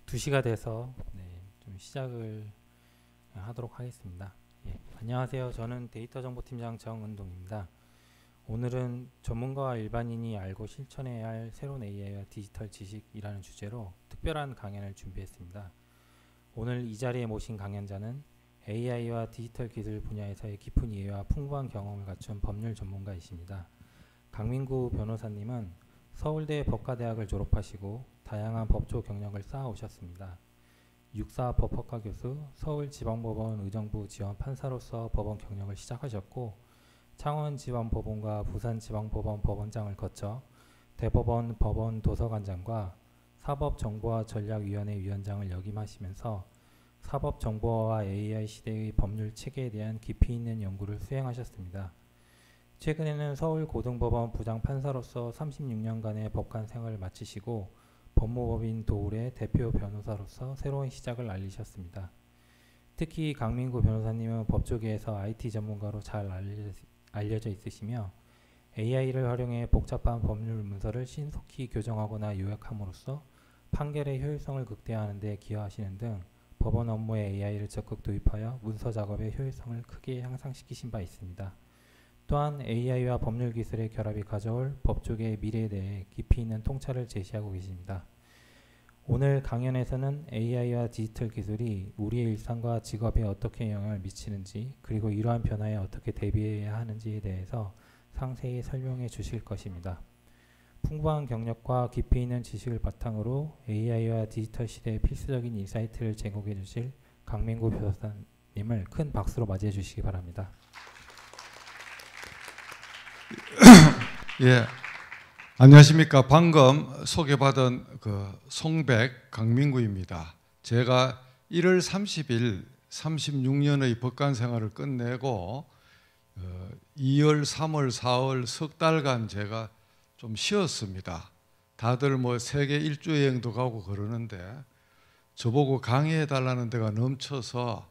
2시가 돼서 좀 시작을 하도록 하겠습니다. 안녕하세요. 저는 데이터 정보팀장 정은동입니다. 오늘은 전문가와 일반인이 알고 실천해야 할 새로운 AI와 디지털 지식이라는 주제로 특별한 강연을 준비했습니다. 오늘 이 자리에 모신 강연자는 AI와 디지털 기술 분야에서의 깊은 이해와 풍부한 경험을 갖춘 법률 전문가이십니다. 강민구 변호사님은 서울대 법과대학을 졸업하시고 다양한 법조 경력을 쌓아오셨습니다. 육사 법학과 교수, 서울지방법원 의정부 지원 판사로서 법원 경력을 시작하셨고 창원지방법원과 부산지방법원 법원장을 거쳐 대법원 법원 도서관장과 사법정보화 전략위원회 위원장을 역임하시면서 사법정보화와 AI 시대의 법률 체계에 대한 깊이 있는 연구를 수행하셨습니다. 최근에는 서울고등법원 부장판사로서 36년간의 법관 생활을 마치시고 법무법인 도울의 대표 변호사로서 새로운 시작을 알리셨습니다. 특히 강민구 변호사님은 법조계에서 IT 전문가로 잘 알려져 있으시며 AI를 활용해 복잡한 법률 문서를 신속히 교정하거나 요약함으로써 판결의 효율성을 극대화하는 데 기여하시는 등 법원 업무에 AI를 적극 도입하여 문서 작업의 효율성을 크게 향상시키신 바 있습니다. 또한 AI와 법률 기술의 결합이 가져올 법조계의 미래에 대해 깊이 있는 통찰을 제시하고 계십니다. 오늘 강연에서는 AI와 디지털 기술이 우리의 일상과 직업에 어떻게 영향을 미치는지, 그리고 이러한 변화에 어떻게 대비해야 하는지에 대해서 상세히 설명해 주실 것입니다. 풍부한 경력과 깊이 있는 지식을 바탕으로 AI와 디지털 시대의 필수적인 인사이트를 제공해 주실 강민구 변호사님을 큰 박수로 맞이해 주시기 바랍니다. 예, 안녕하십니까. 방금 소개받은 송백 강민구입니다. 제가 1월 30일 36년의 법관 생활을 끝내고 2월, 3월, 4월 석 달간 제가 좀 쉬었습니다. 다들 뭐 세계 일주 여행도 가고 그러는데 저보고 강의해 달라는 데가 넘쳐서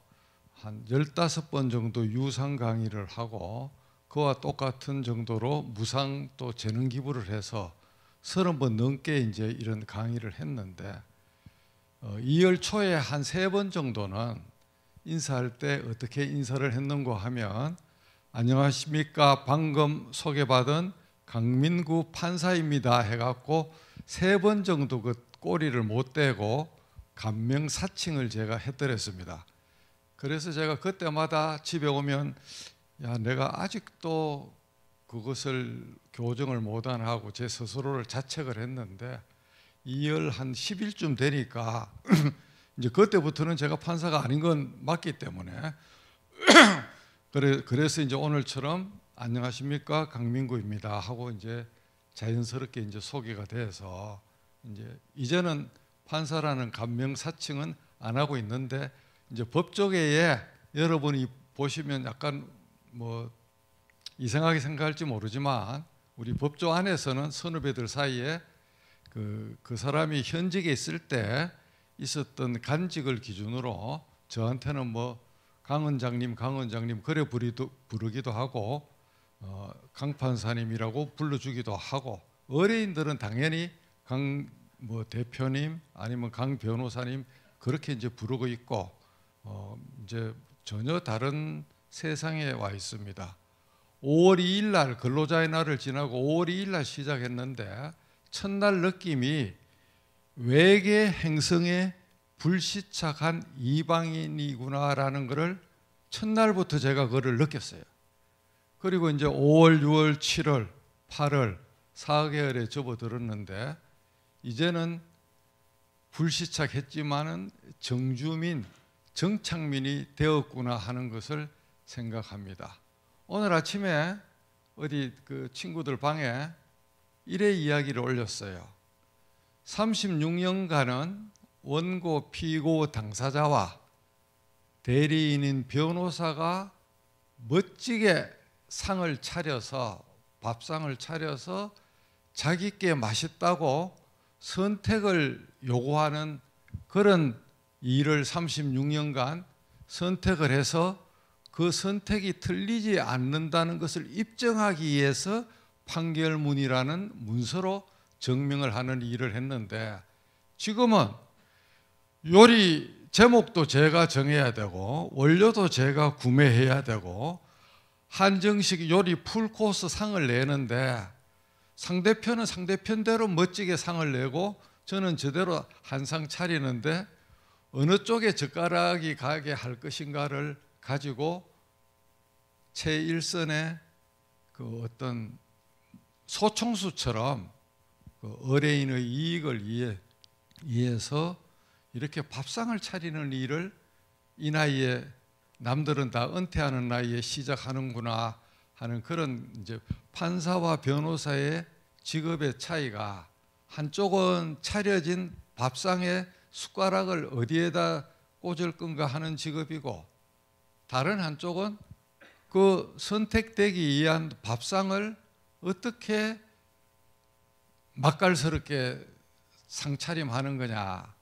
한 15번 정도 유상 강의를 하고 그와 똑같은 정도로 무상 또 재능 기부를 해서 30번 넘게 이제 이런 강의를 했는데 2월 초에 한 3번 정도는 인사할 때 어떻게 인사를 했는가 하면 안녕하십니까, 방금 소개받은 강민구 판사입니다 해갖고 3번 정도 그 꼬리를 못 대고 감명사칭을 제가 해드렸습니다. 그래서 제가 그때마다 집에 오면 야, 내가 아직도 그것을 교정을 못하나 하고 제 스스로를 자책을 했는데 2월 한 10일쯤 되니까 이제 그때부터는 제가 판사가 아닌 건 맞기 때문에 그래서 이제 오늘처럼 안녕하십니까, 강민구입니다 하고 이제 자연스럽게 이제 소개가 돼서 이제는 판사라는 감명사칭은 안 하고 있는데 이제 법조계에 여러분이 보시면 약간 뭐 이상하게 생각할지 모르지만 우리 법조 안에서는 선후배들 사이에 그 사람이 현직에 있을 때 있었던 간직을 기준으로 저한테는 뭐 강 원장님 그래 부르기도 하고 강 판사님이라고 불러주기도 하고 의뢰인들은 당연히 강 뭐 대표님 아니면 강 변호사님 그렇게 이제 부르고 있고 이제 전혀 다른 세상에 와 있습니다. 5월 2일 날 근로자의 날을 지나고 5월 2일 날 시작했는데 첫날 느낌이 외계 행성에 불시착한 이방인이구나라는 것을 첫날부터 제가 그걸 느꼈어요. 그리고 이제 5월, 6월, 7월, 8월 4개월에 접어들었는데 이제는 불시착했지만은 정주민, 정착민이 되었구나 하는 것을 생각합니다. 오늘 아침에 어디 그 친구들 방에 이래 이야기를 올렸어요. 36년간은 원고, 피고, 당사자와 대리인인 변호사가 멋지게 상을 차려서 밥상을 차려서 자기께 맛있다고 선택을 요구하는 그런 일을 36년간 선택을 해서 그 선택이 틀리지 않는다는 것을 입증하기 위해서 판결문이라는 문서로 증명을 하는 일을 했는데 지금은 요리 제목도 제가 정해야 되고 원료도 제가 구매해야 되고 한정식 요리 풀코스 상을 내는데 상대편은 상대편대로 멋지게 상을 내고 저는 저대로 한 상 차리는데 어느 쪽에 젓가락이 가게 할 것인가를 가지고 최일선의 그 어떤 소총수처럼 그 의뢰인의 이익을 위해서 이렇게 밥상을 차리는 일을 이 나이에 남들은 다 은퇴하는 나이에 시작하는구나 하는 그런 이제 판사와 변호사의 직업의 차이가 한쪽은 차려진 밥상에 숟가락을 어디에다 꽂을 건가 하는 직업이고 다른 한쪽은 그 선택되기 위한 밥상을 어떻게 맛깔스럽게 상차림하는 거냐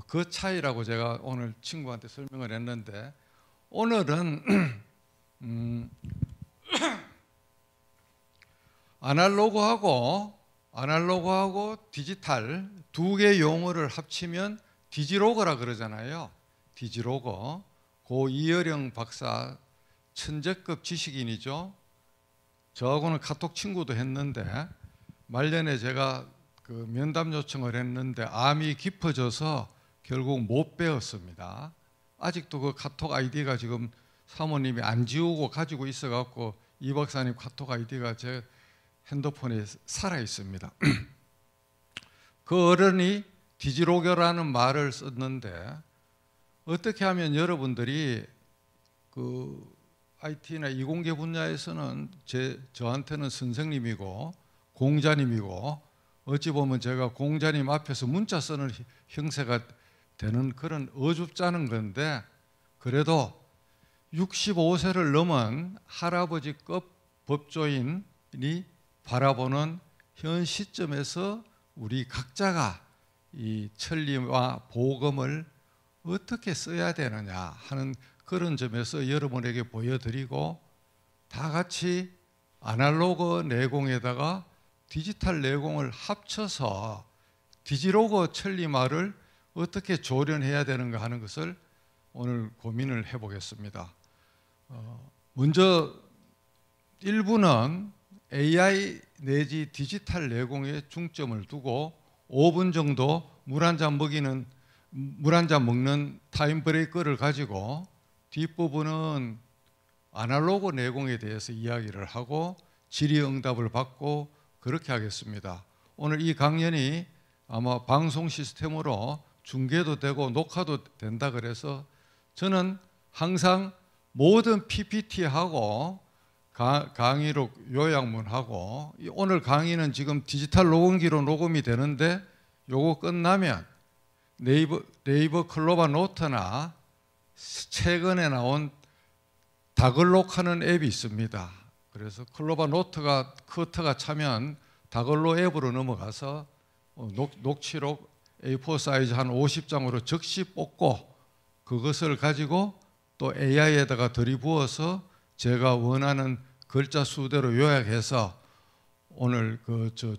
그 차이라고 제가 오늘 친구한테 설명을 했는데 오늘은 아날로그하고 디지털 두 개 용어를 합치면 디지로그라 그러잖아요. 디지로그. 고 이어령 박사 천재급 지식인이죠. 저하고는 카톡 친구도 했는데 말년에 제가 그 면담 요청을 했는데 암이 깊어져서 결국 못 배웠습니다. 아직도 그 카톡 아이디가 지금 사모님이 안 지우고 가지고 있어 갖고 이 박사님 카톡 아이디가 제 핸드폰에 살아 있습니다. 그 어른이 디지로그라는 말을 썼는데 어떻게 하면 여러분들이 그 IT나 이공계 분야에서는 저한테는 선생님이고 공자님이고 어찌 보면 제가 공자님 앞에서 문자 쓰는 형세가 되는 그런 어줍잖은 건데 그래도 65세를 넘은 할아버지급 법조인이 바라보는 현 시점에서 우리 각자가 이 천리와 복음을 어떻게 써야 되느냐 하는 그런 점에서 여러분에게 보여드리고 다 같이 아날로그 내공에다가 디지털 내공을 합쳐서 디지로그 천리말을 어떻게 조련해야 되는가 하는 것을 오늘 고민을 해보겠습니다. 먼저 1부는 AI 내지 디지털 내공에 중점을 두고 5분 정도 물 한 잔 먹는 타임 브레이크를 가지고 뒷부분은 아날로그 내공에 대해서 이야기를 하고 질의응답을 받고 그렇게 하겠습니다. 오늘 이 강연이 아마 방송 시스템으로 중계도 되고 녹화도 된다 그래서 저는 항상 모든 PPT하고 강의록 요약문하고 오늘 강의는 지금 디지털 녹음기로 녹음이 되는데 요거 끝나면 네이버 클로바 노트나 최근에 나온 다글록하는 앱이 있습니다. 그래서 클로바 노트가 커터가 차면 다글로 앱으로 넘어가서 녹취록 A4 사이즈 한 50장으로 적시 뽑고 그것을 가지고 또 AI에다가 들이부어서 제가 원하는 글자 수대로 요약해서 오늘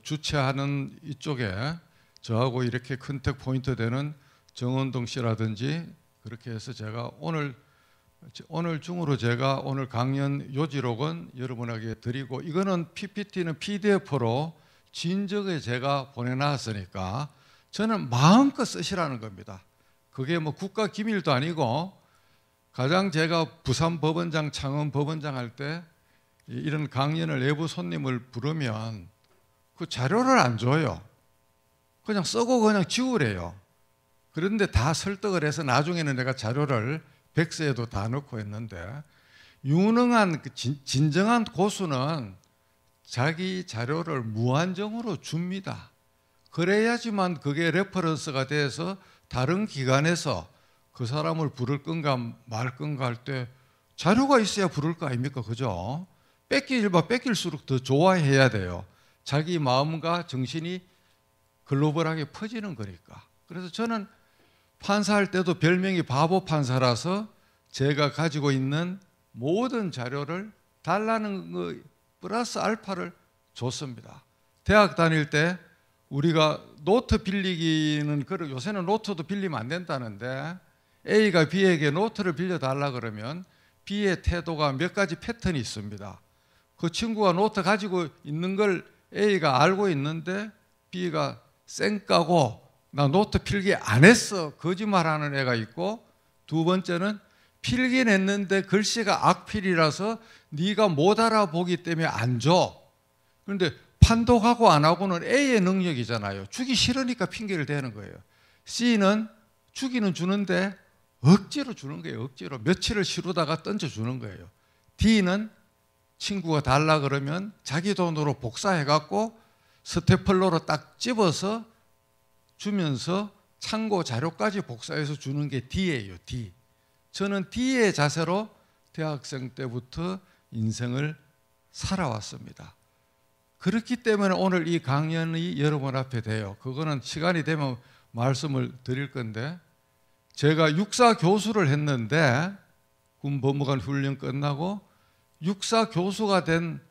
주최하는 이쪽에 저하고 이렇게 컨택 포인트 되는 정원동 씨라든지 그렇게 해서 제가 오늘 중으로 제가 오늘 강연 요지록은 여러분에게 드리고 이거는 PPT는 PDF로 진적에 제가 보내놨으니까 저는 마음껏 쓰시라는 겁니다. 그게 뭐 국가 기밀도 아니고 가장 제가 부산 법원장, 창원 법원장 할 때 이런 강연을 내부 손님을 부르면 그 자료를 안 줘요. 그냥 쓰고 그냥 지우래요. 그런데 다 설득을 해서 나중에는 내가 자료를 백서에도 다 넣고 했는데 유능한 진정한 고수는 자기 자료를 무한정으로 줍니다. 그래야지만 그게 레퍼런스가 돼서 다른 기관에서 그 사람을 부를 건가 말 건가 할 때 자료가 있어야 부를 거 아닙니까? 그죠? 뺏길수록 더 좋아해야 돼요. 자기 마음과 정신이 글로벌하게 퍼지는 거니까. 그래서 저는 판사할 때도 별명이 바보 판사라서 제가 가지고 있는 모든 자료를 달라는 거 플러스 알파를 줬습니다. 대학 다닐 때 우리가 노트 빌리기는 요새는 노트도 빌리면 안 된다는데 A가 B에게 노트를 빌려달라 그러면 B의 태도가 몇 가지 패턴이 있습니다. 그 친구가 노트 가지고 있는 걸 A가 알고 있는데 B가 쌩까고 나 노트 필기 안 했어 거짓말하는 애가 있고, 두 번째는 필긴 했는데 글씨가 악필이라서 네가 못 알아보기 때문에 안 줘. 그런데 판독하고 안 하고는 A의 능력이잖아요. 주기 싫으니까 핑계를 대는 거예요. C는 주기는 주는데 억지로 주는 거예요. 억지로 며칠을 쉬루다가 던져주는 거예요. D는 친구가 달라 그러면 자기 돈으로 복사해갖고 스테플러로 딱 집어서 주면서 참고 자료까지 복사해서 주는 게 D예요. D. 저는 D의 자세로 대학생 때부터 인생을 살아왔습니다. 그렇기 때문에 오늘 이 강연이 여러분 앞에 돼요. 그거는 시간이 되면 말씀을 드릴 건데, 제가 육사 교수를 했는데 군법무관 훈련 끝나고 육사 교수가 된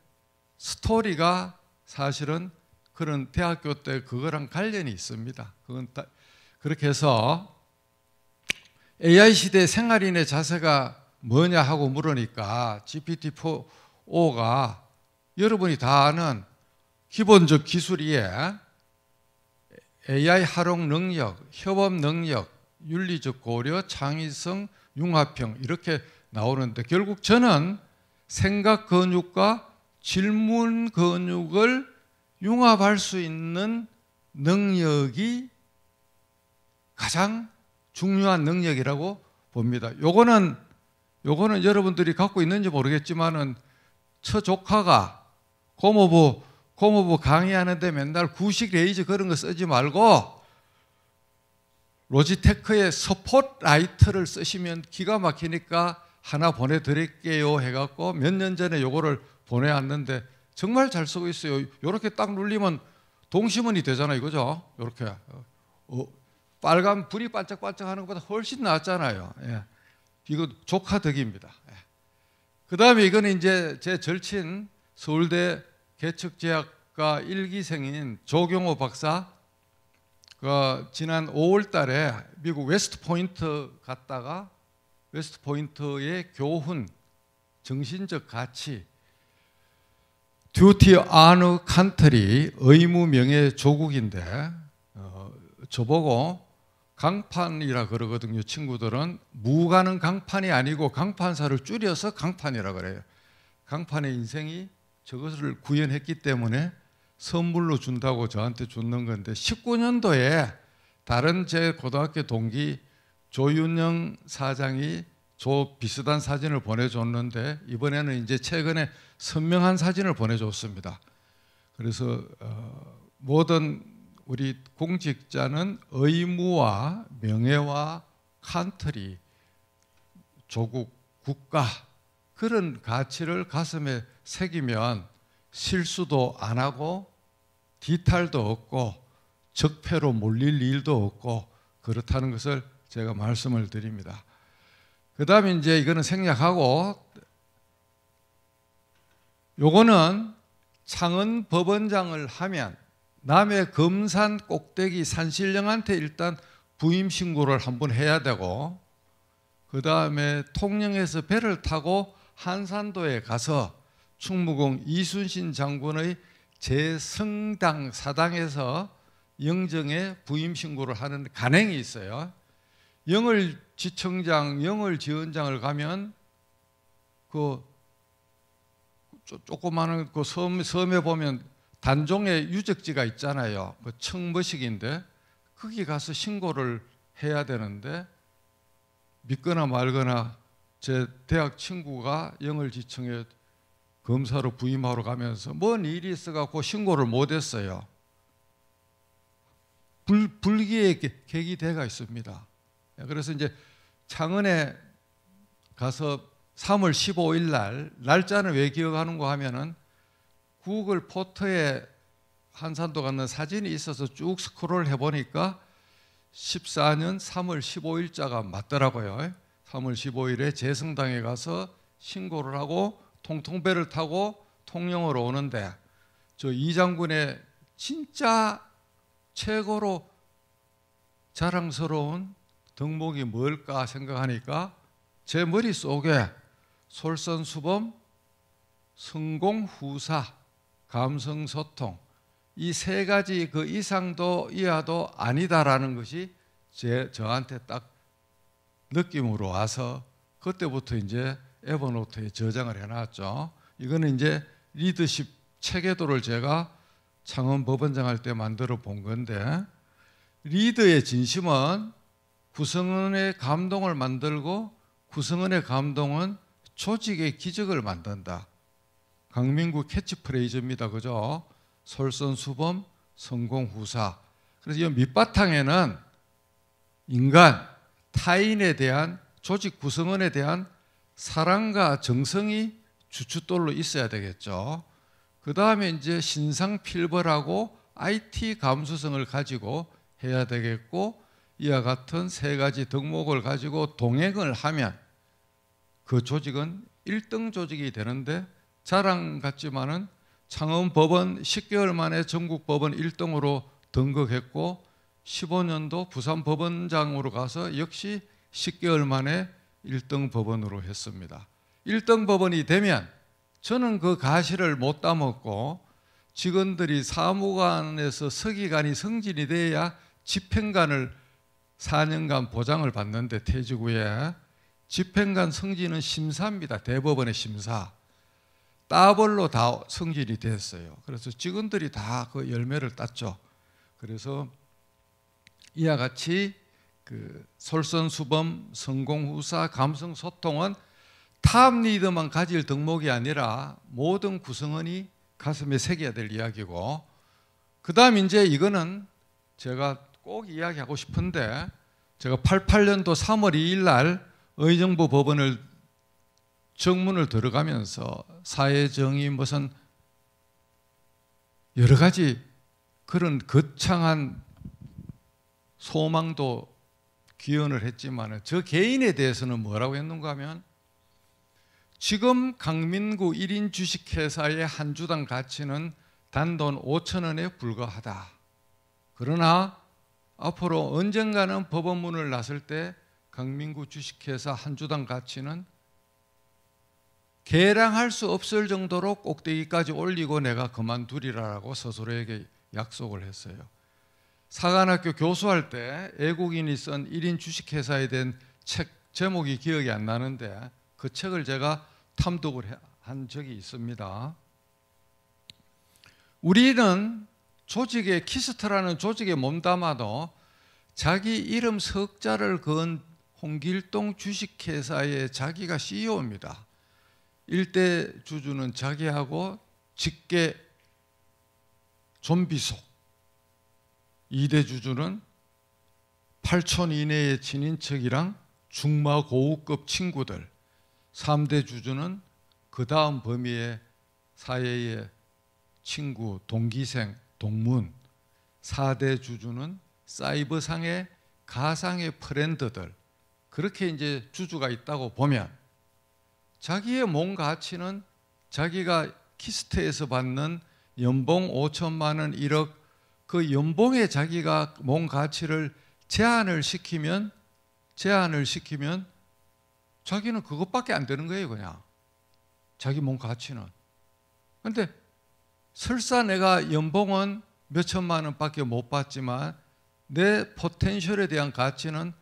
스토리가 사실은 그런 대학교 때 그거랑 관련이 있습니다. 그건 그렇게 해서 AI 시대 생활인의 자세가 뭐냐 하고 물으니까 GPT-4O가 여러분이 다 아는 기본적 기술이에 AI 활용 능력, 협업 능력, 윤리적 고려, 창의성, 융합형 이렇게 나오는데, 결국 저는 생각 근육과 질문 근육을 융합할 수 있는 능력이 가장 중요한 능력이라고 봅니다. 요거는 여러분들이 갖고 있는지 모르겠지만은 처조카가 고모부 강의하는데 맨날 구식 레이저 그런 거 쓰지 말고 로지테크의 스포트라이트를 쓰시면 기가 막히니까 하나 보내드릴게요 해갖고 몇 년 전에 요거를 보내왔는데 정말 잘 쓰고 있어요. 요렇게 딱 눌리면 동시문이 되잖아요. 그죠? 요렇게 빨간 불이 반짝반짝하는 것보다 훨씬 낫잖아요. 예. 이거 조카덕입니다. 예. 그 다음에 이거는 이제 제 절친 서울대 개척제약과 1기생인 조경호 박사, 지난 5월 달에 미국 웨스트 포인트 갔다가 웨스트 포인트의 교훈, 정신적 가치, 듀티 아느 컨트리, 의무 명예 조국인데 저보고 강판이라 그러거든요. 친구들은 무가는 강판이 아니고 강판사를 줄여서 강판이라 그래요. 강판의 인생이 저것을 구현했기 때문에 선물로 준다고 저한테 줬는 건데, 19년도에 다른 제 고등학교 동기 조윤영 사장이 비슷한 사진을 보내줬는데, 이번에는 이제 최근에 선명한 사진을 보내줬습니다. 그래서 모든 우리 공직자는 의무와 명예와 컨트리, 조국, 국가 그런 가치를 가슴에 새기면 실수도 안 하고 뒤탈도 없고 적폐로 몰릴 일도 없고 그렇다는 것을 제가 말씀을 드립니다. 그 다음에 이제 이거는 생략하고, 요거는 창은 법원장을 하면 남의 검산 꼭대기 산신령한테 일단 부임 신고를 한번 해야 되고, 그 다음에 통영에서 배를 타고 한산도에 가서 충무공 이순신 장군의 제성당 사당에서 영정에 부임 신고를 하는 간행이 있어요. 영월지청장, 영월지원장을 가면 그 조그마한 그 섬에 보면 단종의 유적지가 있잖아요. 그 청보식인데 거기 가서 신고를 해야 되는데, 믿거나 말거나 제 대학 친구가 영월지청에 검사로 부임하러 가면서 뭔 일이 있어갖고 신고를 못했어요. 불기의 계기 대가 있습니다. 그래서 이제 창원에 가서 3월 15일 날, 날짜는 왜 기억하는가 하면은 구글 포터에 한산도 가는 사진이 있어서 쭉 스크롤 해보니까 14년 3월 15일자가 맞더라고요. 3월 15일에 제성당에 가서 신고를 하고 통통배를 타고 통영으로 오는데, 저 이 장군의 진짜 최고로 자랑스러운 덕목이 뭘까 생각하니까 제 머릿속에 솔선수범, 성공후사, 감성소통 이 세 가지 그 이상도 이하도 아니다라는 것이 저한테 딱 느낌으로 와서 그때부터 이제 에버노트에 저장을 해놨죠. 이거는 이제 리더십 체계도를 제가 창원 법원장 할 때 만들어 본 건데, 리더의 진심은 구성원의 감동을 만들고 구성원의 감동은 조직의 기적을 만든다. 강민구 캐치프레이즈입니다. 그죠? 솔선수범, 성공후사. 그래서 이 밑바탕에는 인간, 타인에 대한 조직 구성원에 대한 사랑과 정성이 주춧돌로 있어야 되겠죠. 그 다음에 이제 신상필벌하고 IT 감수성을 가지고 해야 되겠고, 이와 같은 세 가지 덕목을 가지고 동행을 하면 그 조직은 1등 조직이 되는데, 자랑 같지만은 창원법원 10개월 만에 전국법원 1등으로 등극했고 15년도 부산법원장으로 가서 역시 10개월 만에 1등 법원으로 했습니다. 1등 법원이 되면 저는 그 가시를 못 따먹고, 직원들이 사무관에서 서기관이 승진이 돼야 집행관을 4년간 보장을 받는데, 퇴직 후에 집행관 승진은 심사입니다. 대법원의 심사. 따블로 다 승진이 됐어요. 그래서 직원들이 다 그 열매를 땄죠. 그래서 이와 같이 그 솔선수범, 성공후사, 감성소통은 탑 리더만 가질 덕목이 아니라 모든 구성원이 가슴에 새겨야 될 이야기고, 그 다음 이제 이거는 제가 꼭 이야기하고 싶은데, 제가 88년도 3월 2일 날 의정부 법원을 정문을 들어가면서 사회정의 무슨 여러 가지 그런 거창한 소망도 기원을 했지만, 저 개인에 대해서는 뭐라고 했는가 하면, 지금 강민구 1인 주식회사의 한 주당 가치는 단돈 5,000원에 불과하다. 그러나 앞으로 언젠가는 법원문을 났을 때 강민구 주식회사 한 주당 가치는 계량할 수 없을 정도로 꼭대기까지 올리고 내가 그만두리라고 스스로에게 약속을 했어요. 사관학교 교수할 때 애국인이 쓴 1인 주식회사에 대한 책 제목이 기억이 안 나는데, 그 책을 제가 탐독을 한 적이 있습니다. 우리는 조직에, 키스트라는 조직에 몸담아도 자기 이름 석자를 그은 홍길동 주식회사의 자기가 CEO입니다. 1대 주주는 자기하고 직계 좀비속, 2대 주주는 8촌 이내의 친인척이랑 중마 고우급 친구들, 3대 주주는 그 다음 범위의 사회의 친구, 동기생, 동문, 4대 주주는 사이버상의 가상의 프렌드들, 그렇게 이제 주주가 있다고 보면 자기의 몸 가치는 자기가 키스트에서 받는 연봉 5천만 원, 1억, 그 연봉에 자기가 몸 가치를 제한을 시키면 자기는 그것밖에 안 되는 거예요. 그냥 자기 몸 가치는. 그런데 설사 내가 연봉은 몇 천만 원밖에 못 받지만 내 포텐셜에 대한 가치는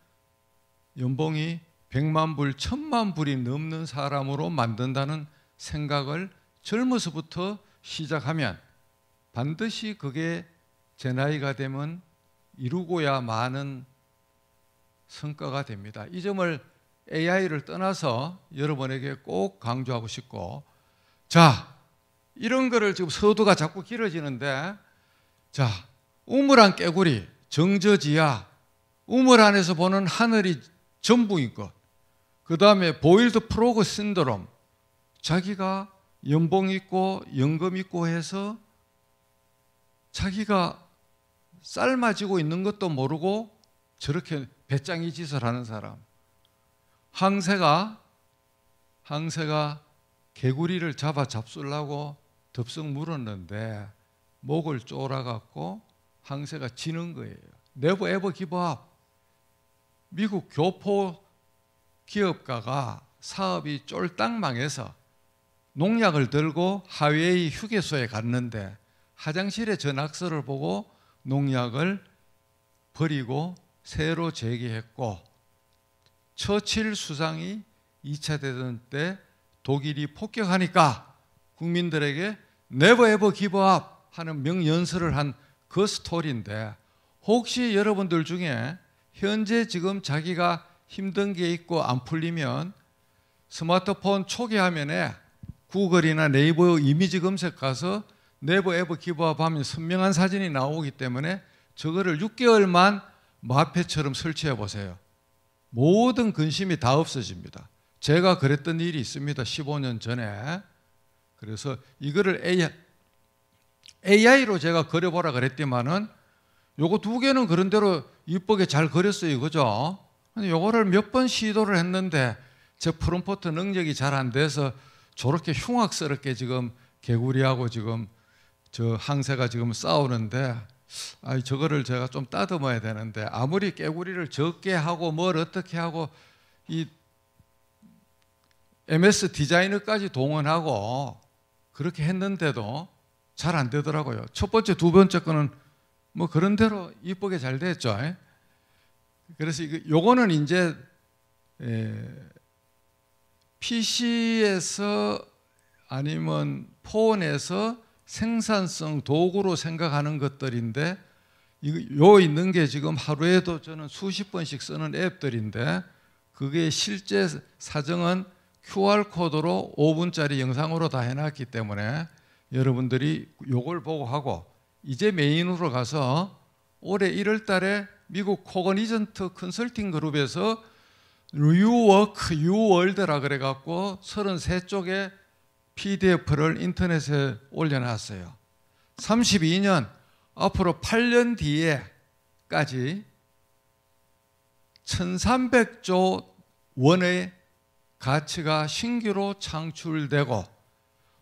연봉이 100만 불, 1000만 불이 넘는 사람으로 만든다는 생각을 젊어서부터 시작하면 반드시 그게 제 나이가 되면 이루고야 마는 성과가 됩니다. 이 점을 AI를 떠나서 여러분에게 꼭 강조하고 싶고, 자, 이런 거를 지금 서두가 자꾸 길어지는데, 자, 우물안 깨구리, 정저지야, 우물 안에서 보는 하늘이 전부인 것, 그 다음에 보일드 프로그 신드롬, 자기가 연봉 있고 연금 있고 해서 자기가 삶아지고 있는 것도 모르고 저렇게 배짱이 짓을 하는 사람. 항새가 개구리를 잡아 잡수려고 덥석 물었는데 목을 쪼라갖고 항세가 지는 거예요. 네버 에버 기브업. 미국 교포 기업가가 사업이 쫄딱 망해서 농약을 들고 하웨이 휴게소에 갔는데 화장실에 저 낙서를 보고 농약을 버리고 새로 재개했고, 처칠 수상이 2차 대전 때 독일이 폭격하니까 국민들에게 네버 에버 기브업 하는 명연설을 한 그 스토리인데, 혹시 여러분들 중에 현재 지금 자기가 힘든 게 있고 안 풀리면 스마트폰 초기 화면에 구글이나 네이버 이미지 검색 가서 네버 에버 기브업 하면 선명한 사진이 나오기 때문에 저거를 6개월만 마패처럼 설치해 보세요. 모든 근심이 다 없어집니다. 제가 그랬던 일이 있습니다. 15년 전에. 그래서 이거를 AI로 제가 그려보라 그랬더만은 요거 2개는 그런 대로 이쁘게 잘 그렸어요. 그죠? 근데 요거를 몇 번 시도를 했는데 제 프롬프트 능력이 잘 안 돼서 저렇게 흉악스럽게 지금 개구리하고 지금 저 항세가 지금 싸우는데, 저거를 제가 좀 따듬어야 되는데, 아무리 개구리를 적게 하고 뭘 어떻게 하고 이 MS 디자이너까지 동원하고 그렇게 했는데도 잘 안 되더라고요. 첫 번째, 두 번째 거는 뭐 그런 대로 이쁘게 잘 됐죠. 그래서 요거는 이제 PC에서 아니면 폰에서 생산성 도구로 생각하는 것들인데, 요 있는 게 지금 하루에도 저는 수십 번씩 쓰는 앱들인데, 그게 실제 사정은 QR코드로 5분짜리 영상으로 다 해놨기 때문에 여러분들이 요걸 보고 하고, 이제 메인으로 가서 올해 1월 달에 미국 코거니전트 컨설팅 그룹에서 뉴워크, 뉴월드라 그래갖고 33쪽의 PDF를 인터넷에 올려놨어요. 32년, 앞으로 8년 뒤에까지 1300조 원의 가치가 신규로 창출되고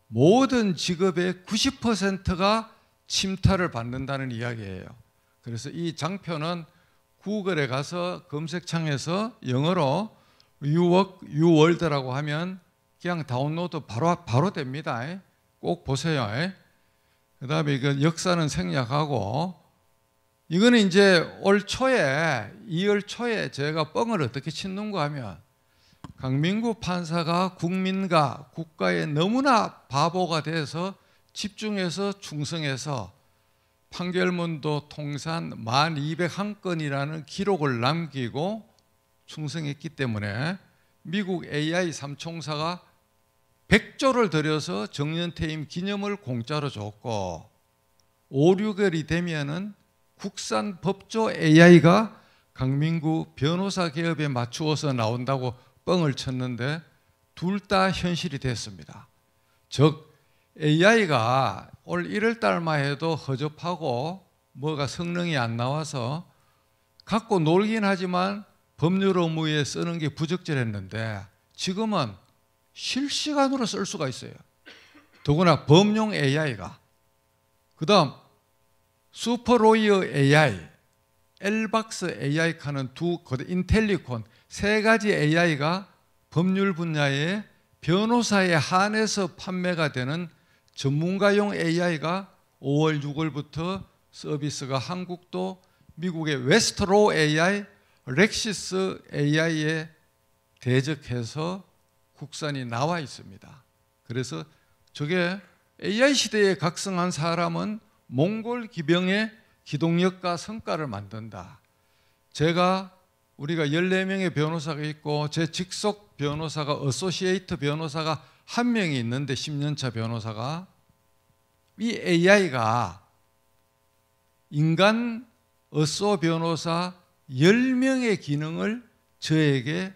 모든 직업의 90%가 침탈을 받는다는 이야기예요. 그래서 이 장표는 구글에 가서 검색창에서 영어로 뉴월드라고 하면 그냥 다운로드 바로 됩니다. 꼭 보세요. 그 다음에 이건 역사는 생략하고, 이거는 이제 올 초에 2월 초에 제가 뻥을 어떻게 치는가 하면, 강민구 판사가 국민과 국가에 너무나 바보가 돼서 집중해서 충성해서 판결문도 통산 1201건이라는 기록을 남기고 충성했기 때문에 미국 AI 3총사가 100조를 들여서 정년퇴임 기념을 공짜로 줬고, 5, 6월이 되면은 국산 법조 AI가 강민구 변호사 개업에 맞추어서 나온다고 뻥을 쳤는데 둘 다 현실이 됐습니다. 즉 AI가 올 1월 달만 해도 허접하고 뭐가 성능이 안 나와서 갖고 놀긴 하지만 법률 업무에 쓰는 게 부적절했는데, 지금은 실시간으로 쓸 수가 있어요. 더구나 범용 AI가. 그 다음 슈퍼로이어 AI, 엘박스 AI 하는 인텔리콘 3가지 AI가 법률 분야에 변호사에 한해서 판매가 되는 전문가용 AI가 5월, 6월부터 서비스가 한국도 미국의 웨스트로 AI, 렉시스 AI에 대적해서 국산이 나와 있습니다. 그래서 저게 AI 시대에 각성한 사람은 몽골 기병의 기동력과 성과를 만든다. 우리가 14명의 변호사가 있고 제 직속 변호사가 어소시에이트 변호사가 1명이 있는데 10년차 변호사가, 이 AI가 인간 어소 변호사 10명의 기능을 저에게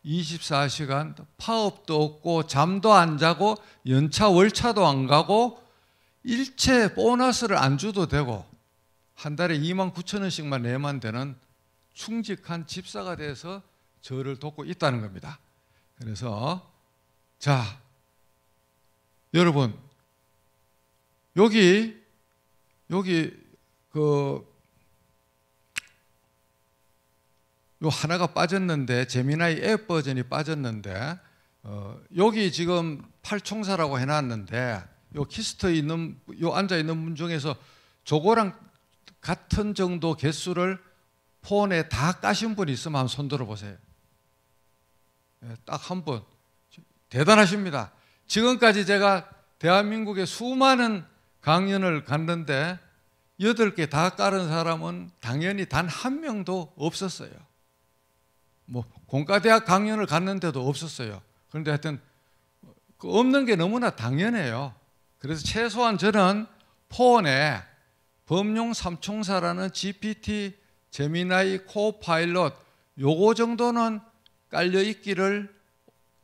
24시간 파업도 없고 잠도 안 자고 연차 월차도 안 가고 일체 보너스를 안 줘도 되고 한 달에 29,000원씩만 내면 되는 충직한 집사가 돼서 저를 돕고 있다는 겁니다. 그래서 자, 여러분 여기 요 하나가 빠졌는데 재미나이 앱 버전이 빠졌는데 여기 지금 팔총사라고 해놨는데 요 키스트 있는 요 앉아 있는 분 중에서 저거랑 같은 정도 개수를 폰에 다 까신 분이 있으면 한번 손 들어보세요. 딱 한 분. 대단하십니다. 지금까지 제가 대한민국의 수많은 강연을 갔는데 8개 다 깔은 사람은 당연히 단 한 명도 없었어요. 뭐 공과대학 강연을 갔는데도 없었어요. 그런데 하여튼 없는 게 너무나 당연해요. 그래서 최소한 저는 폰에 범용 삼총사라는 GPT, 제미나이, 코파일럿 요거 정도는 깔려 있기를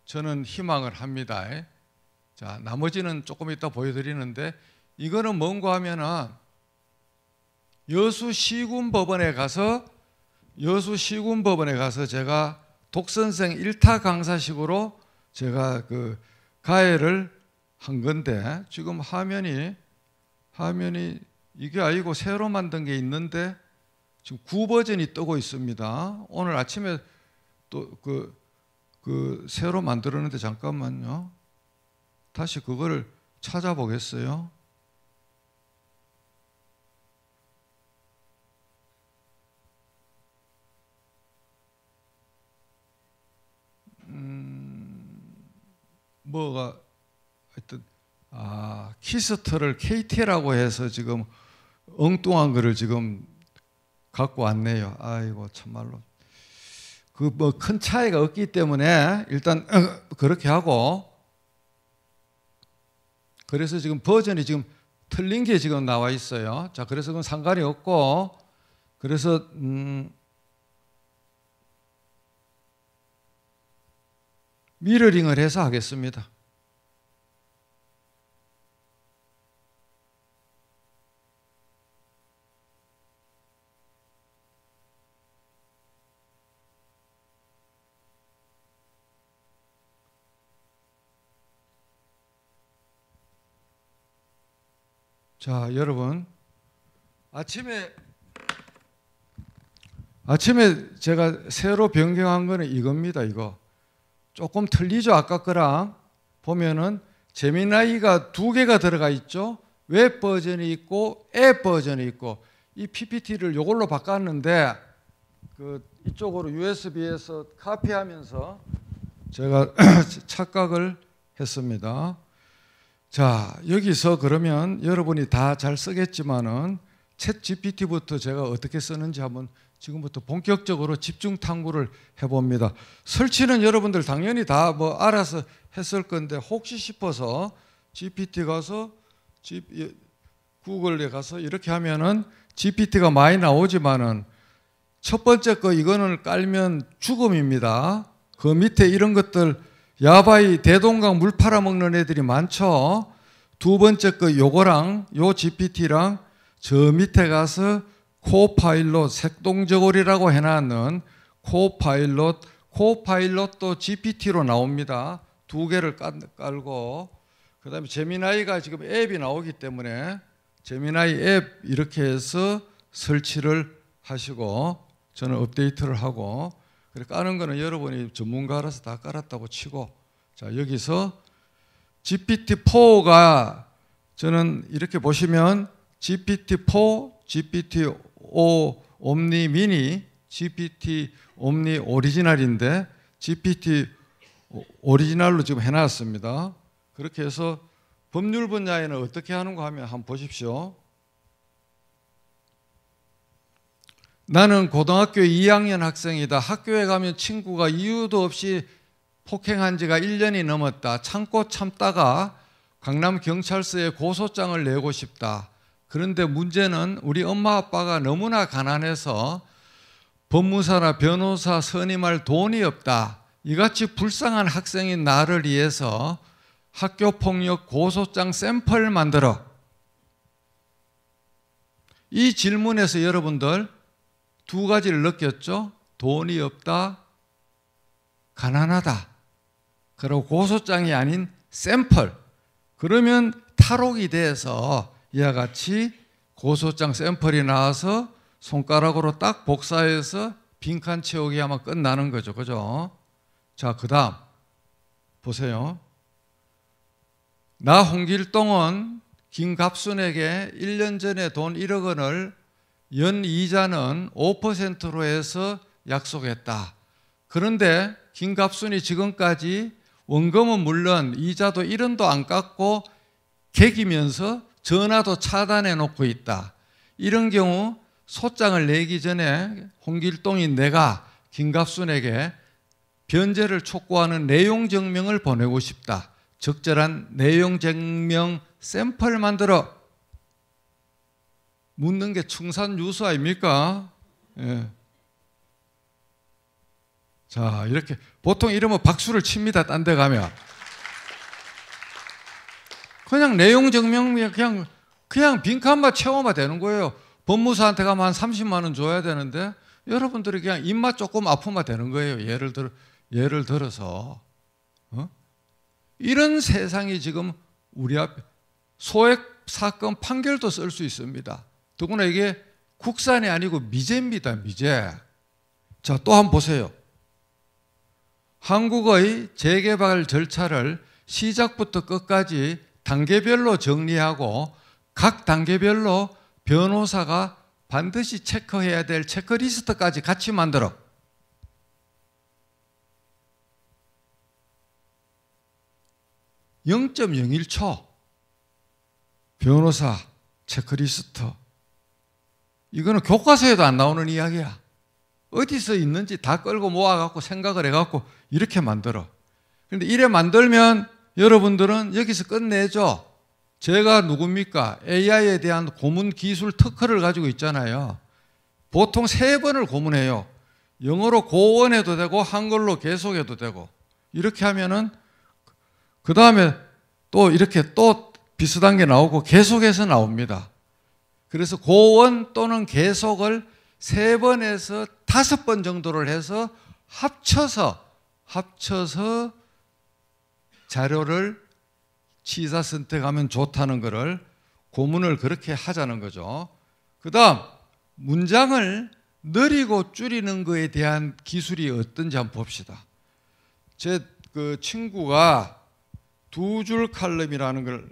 저는 희망을 합니다. 자, 나머지는 조금 이따 보여드리는데 이거는 뭔가 하면은 여수시군법원에 가서 제가 독선생 1타 강사식으로 제가 그 가해를 한 건데 지금 화면이 이게 아니고 새로 만든 게 있는데 지금 9버전이 뜨고 있습니다. 오늘 아침에 또 그 새로 만들었는데 잠깐만요. 다시 그거를 찾아보겠어요. 뭐가 하여튼 키스트를 KT라고 해서 지금 엉뚱한 거를 지금 갖고 왔네요. 아이고 참말로 그 뭐 큰 차이가 없기 때문에 일단 그렇게 하고 그래서 지금 버전이 지금 틀린 게 지금 나와 있어요. 자, 그래서 그건 상관이 없고 그래서 미러링을 해서 하겠습니다. 자, 여러분 아침에 제가 새로 변경한 거는 이겁니다. 이거 조금 틀리죠. 아까 거랑 보면은 제미나이가 2개가 들어가 있죠. 웹 버전이 있고 앱 버전이 있고 이 PPT를 이걸로 바꿨는데 그 이쪽으로 USB에서 카피하면서 제가 착각을 했습니다. 자, 여기서 그러면 여러분이 다 잘 쓰겠지만은 챗 GPT부터 제가 어떻게 쓰는지 한번 지금부터 본격적으로 집중 탐구를 해봅니다. 설치는 여러분들 당연히 다 뭐 알아서 했을 건데 혹시 싶어서 GPT 가서 구글에 가서 이렇게 하면은 GPT가 많이 나오지만은 첫 번째 거 이거는 깔면 죽음입니다. 그 밑에 이런 것들 야바이 대동강 물 팔아먹는 애들이 많죠. 두 번째 거 요거랑 요 GPT랑 저 밑에 가서 코파일럿 색동저고리라고 해놨는 코파일럿도 GPT로 나옵니다. 2개를 깔고 그 다음에 제미나이가 지금 앱이 나오기 때문에 제미나이 앱 이렇게 해서 설치를 하시고 저는 업데이트를 하고 까는 거는 여러분이 전문가라서 다 깔았다고 치고 자 여기서 GPT-4가 저는 이렇게 보시면 GPT-4, GPT-5 옴니 미니, GPT 옴니 오리지널인데 GPT 오리지널로 지금 해놨습니다. 그렇게 해서 법률 분야에는 어떻게 하는가 하면 한번 보십시오. 나는 고등학교 2학년 학생이다. 학교에 가면 친구가 이유도 없이 폭행한 지가 1년이 넘었다. 참고 참다가 강남경찰서에 고소장을 내고 싶다. 그런데 문제는 우리 엄마 아빠가 너무나 가난해서 법무사나 변호사 선임할 돈이 없다. 이같이 불쌍한 학생인 나를 위해서 학교폭력 고소장 샘플 만들어. 이 질문에서 여러분들 2가지를 느꼈죠? 돈이 없다, 가난하다. 그리고 고소장이 아닌 샘플. 그러면 탈옥이 돼서 이와 같이 고소장 샘플이 나와서 손가락으로 딱 복사해서 빈칸 채우기 하면 끝나는 거죠. 그죠? 자, 그 다음 보세요. 나 홍길동은 김갑순에게 1년 전에 돈 1억 원을 연 이자는 5%로 해서 약속했다. 그런데 김갑순이 지금까지 원금은 물론 이자도 1원도 안 깎고 개기면서 전화도 차단해 놓고 있다. 이런 경우 소장을 내기 전에 홍길동인 내가 김갑순에게 변제를 촉구하는 내용 증명을 보내고 싶다. 적절한 내용 증명 샘플 만들어. 묻는 게 충산유수 아닙니까? 예. 자, 이렇게 보통 이러면 박수를 칩니다. 딴 데 가면. 그냥 내용 증명 그냥 빈칸만 채워만 되는 거예요. 법무사한테 가면 한 30만 원 줘야 되는데 여러분들이 그냥 입맛 조금 아프면 되는 거예요. 예를 들어서 이런 세상이 지금 우리 앞에 소액 사건 판결도 쓸 수 있습니다. 더구나 이게 국산이 아니고 미제입니다. 미제. 자, 또 한번 보세요. 한국의 재개발 절차를 시작부터 끝까지 단계별로 정리하고 각 단계별로 변호사가 반드시 체크해야 될 체크리스트까지 같이 만들어. (0.01초) 변호사 체크리스트. 이거는 교과서에도 안 나오는 이야기야. 어디서 있는지 다 끌고 모아갖고 생각을 해갖고 이렇게 만들어. 그런데 이래 만들면 여러분들은 여기서 끝내죠. 제가 누굽니까? AI에 대한 고문 기술 특허를 가지고 있잖아요. 보통 3번을 고문해요. 영어로 고원해도 되고 한글로 계속해도 되고. 이렇게 하면은 그 다음에 또 이렇게 또 비슷한 게 나오고 계속해서 나옵니다. 그래서 고원 또는 계속을 3번에서 5번 정도를 해서 합쳐서 자료를 취사 선택하면 좋다는 것을 고문을 그렇게 하자는 거죠. 그 다음 문장을 느리고 줄이는 것에 대한 기술이 어떤지 한번 봅시다. 제 그 친구가 2줄 칼럼이라는 걸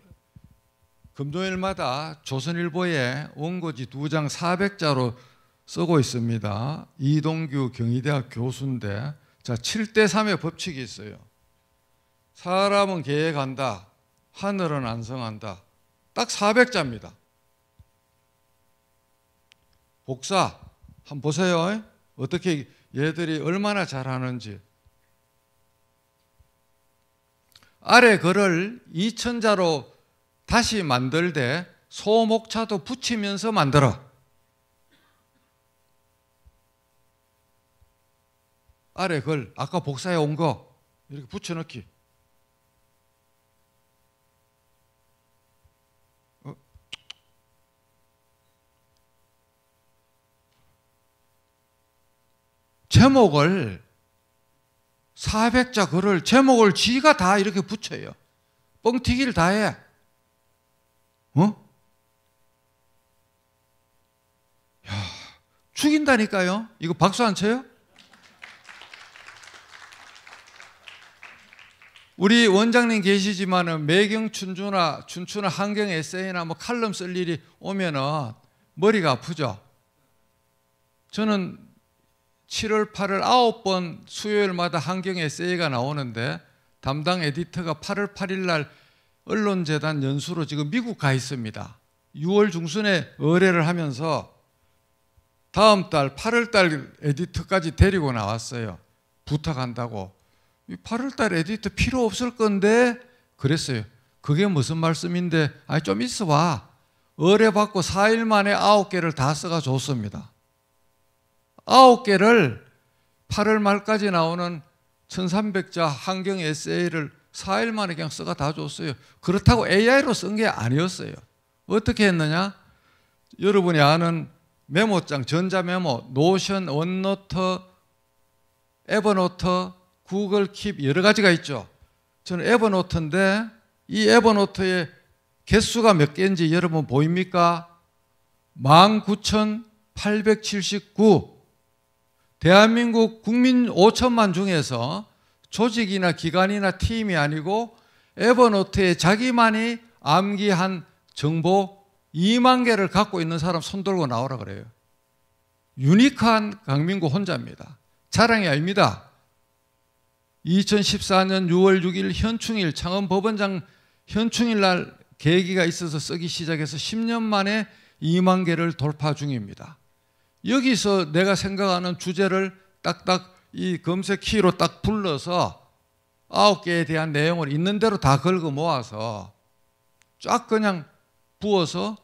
금요일마다 조선일보에 원고지 2장 400자로 쓰고 있습니다. 이동규 경희대학 교수인데, 자, 7대3의 법칙이 있어요. 사람은 계획한다. 하늘은 안성한다. 딱 400자입니다. 복사 한번 보세요. 어떻게 얘들이 얼마나 잘하는지. 아래 글을 2000자로 다시 만들되 소목차도 붙이면서 만들어. 아래 글 아까 복사해 온 거 이렇게 붙여넣기. 제목을 400자 글을 제목을 지가 다 이렇게 붙여요. 뻥튀기를 다 해. 야, 죽인다니까요. 이거 박수 안 쳐요? 우리 원장님 계시지만은 매경 춘추나 한경 에세이나 뭐 칼럼 쓸 일이 오면은 머리가 아프죠. 저는 7월 8월 9번 수요일마다 한경 에세이가 나오는데 담당 에디터가 8월 8일 날 언론재단 연수로 지금 미국 가 있습니다. 6월 중순에 의뢰를 하면서 다음 달 8월 달 에디터까지 데리고 나왔어요. 부탁한다고. 8월 달 에디터 필요 없을 건데 그랬어요. 그게 무슨 말씀인데 아니 좀 있어 봐. 의뢰받고 4일 만에 9개를 다 써가 줬습니다. 9개를 8월 말까지 나오는 1300자 한경 에세이를 4일 만에 그냥 써가 다 줬어요. 그렇다고 AI로 쓴 게 아니었어요. 어떻게 했느냐? 여러분이 아는 메모장, 전자메모, 노션, 원노트, 에버노트, 구글 킵 여러 가지가 있죠. 저는 에버노트인데 이 에버노트의 개수가 몇 개인지 여러분 보입니까? 19,879. 대한민국 국민 5천만 중에서 조직이나 기관이나 팀이 아니고 에버노트에 자기만이 암기한 정보 2만 개를 갖고 있는 사람 손 들고 나오라 그래요. 유니크한 강민구 혼자입니다. 자랑이 아닙니다. 2014년 6월 6일 현충일 창원법원장 현충일 날 계기가 있어서 쓰기 시작해서 10년 만에 2만 개를 돌파 중입니다. 여기서 내가 생각하는 주제를 딱딱 이 검색 키로 딱 불러서 9개에 대한 내용을 있는 대로 다 긁어 모아서 쫙 그냥 부어서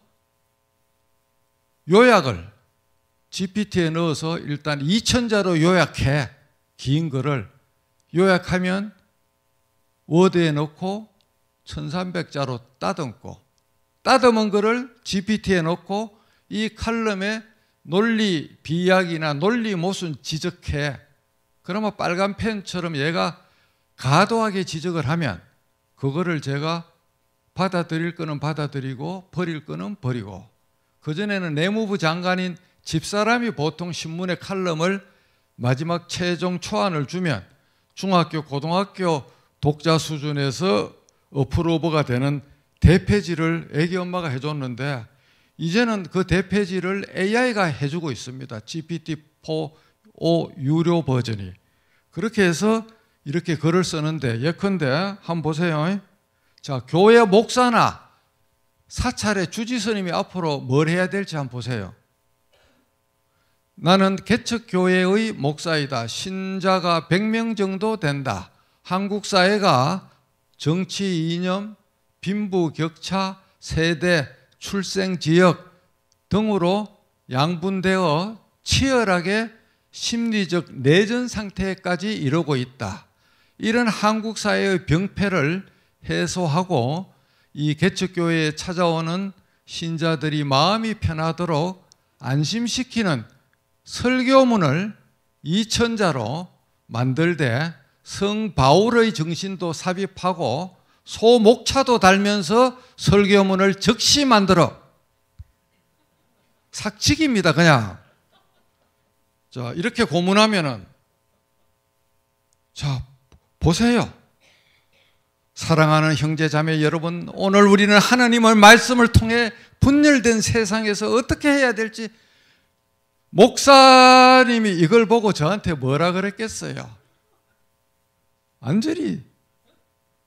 요약을 GPT에 넣어서 일단 2000자로 요약해. 긴 거를 요약하면 워드에 넣고 1300자로 따듬고, 따듬은 거를 GPT에 넣고 이 칼럼에 논리 비약이나 논리 모순 지적해. 그러면 빨간 펜처럼 얘가 과도하게 지적을 하면 그거를 제가 받아들일 거는 받아들이고 버릴 거는 버리고, 그전에는 내무부 장관인 집사람이 보통 신문의 칼럼을 마지막 최종 초안을 주면 중학교, 고등학교 독자 수준에서 어프로버가 되는 대폐지를 애기 엄마가 해줬는데 이제는 그 대폐지를 AI가 해주고 있습니다. GPT-4 유료 버전이. 그렇게 해서 이렇게 글을 쓰는데 예컨대 한번 보세요. 자, 교회 목사나 사찰의 주지스님이 앞으로 뭘 해야 될지 한번 보세요. 나는 개척교회의 목사이다. 신자가 100명 정도 된다. 한국 사회가 정치 이념, 빈부격차, 세대, 출생 지역 등으로 양분되어 치열하게 심리적 내전 상태까지 이르고 있다. 이런 한국 사회의 병폐를 해소하고 이 개척교회에 찾아오는 신자들이 마음이 편하도록 안심시키는 설교문을 2000자로 만들되 성 바울의 정신도 삽입하고 소목차도 달면서 설교문을 즉시 만들어. 삭직입니다, 그냥. 자, 이렇게 고문하면은, 자, 보세요. 사랑하는 형제 자매 여러분, 오늘 우리는 하나님의 말씀을 통해 분열된 세상에서 어떻게 해야 될지, 목사님이 이걸 보고 저한테 뭐라 그랬겠어요? 완전히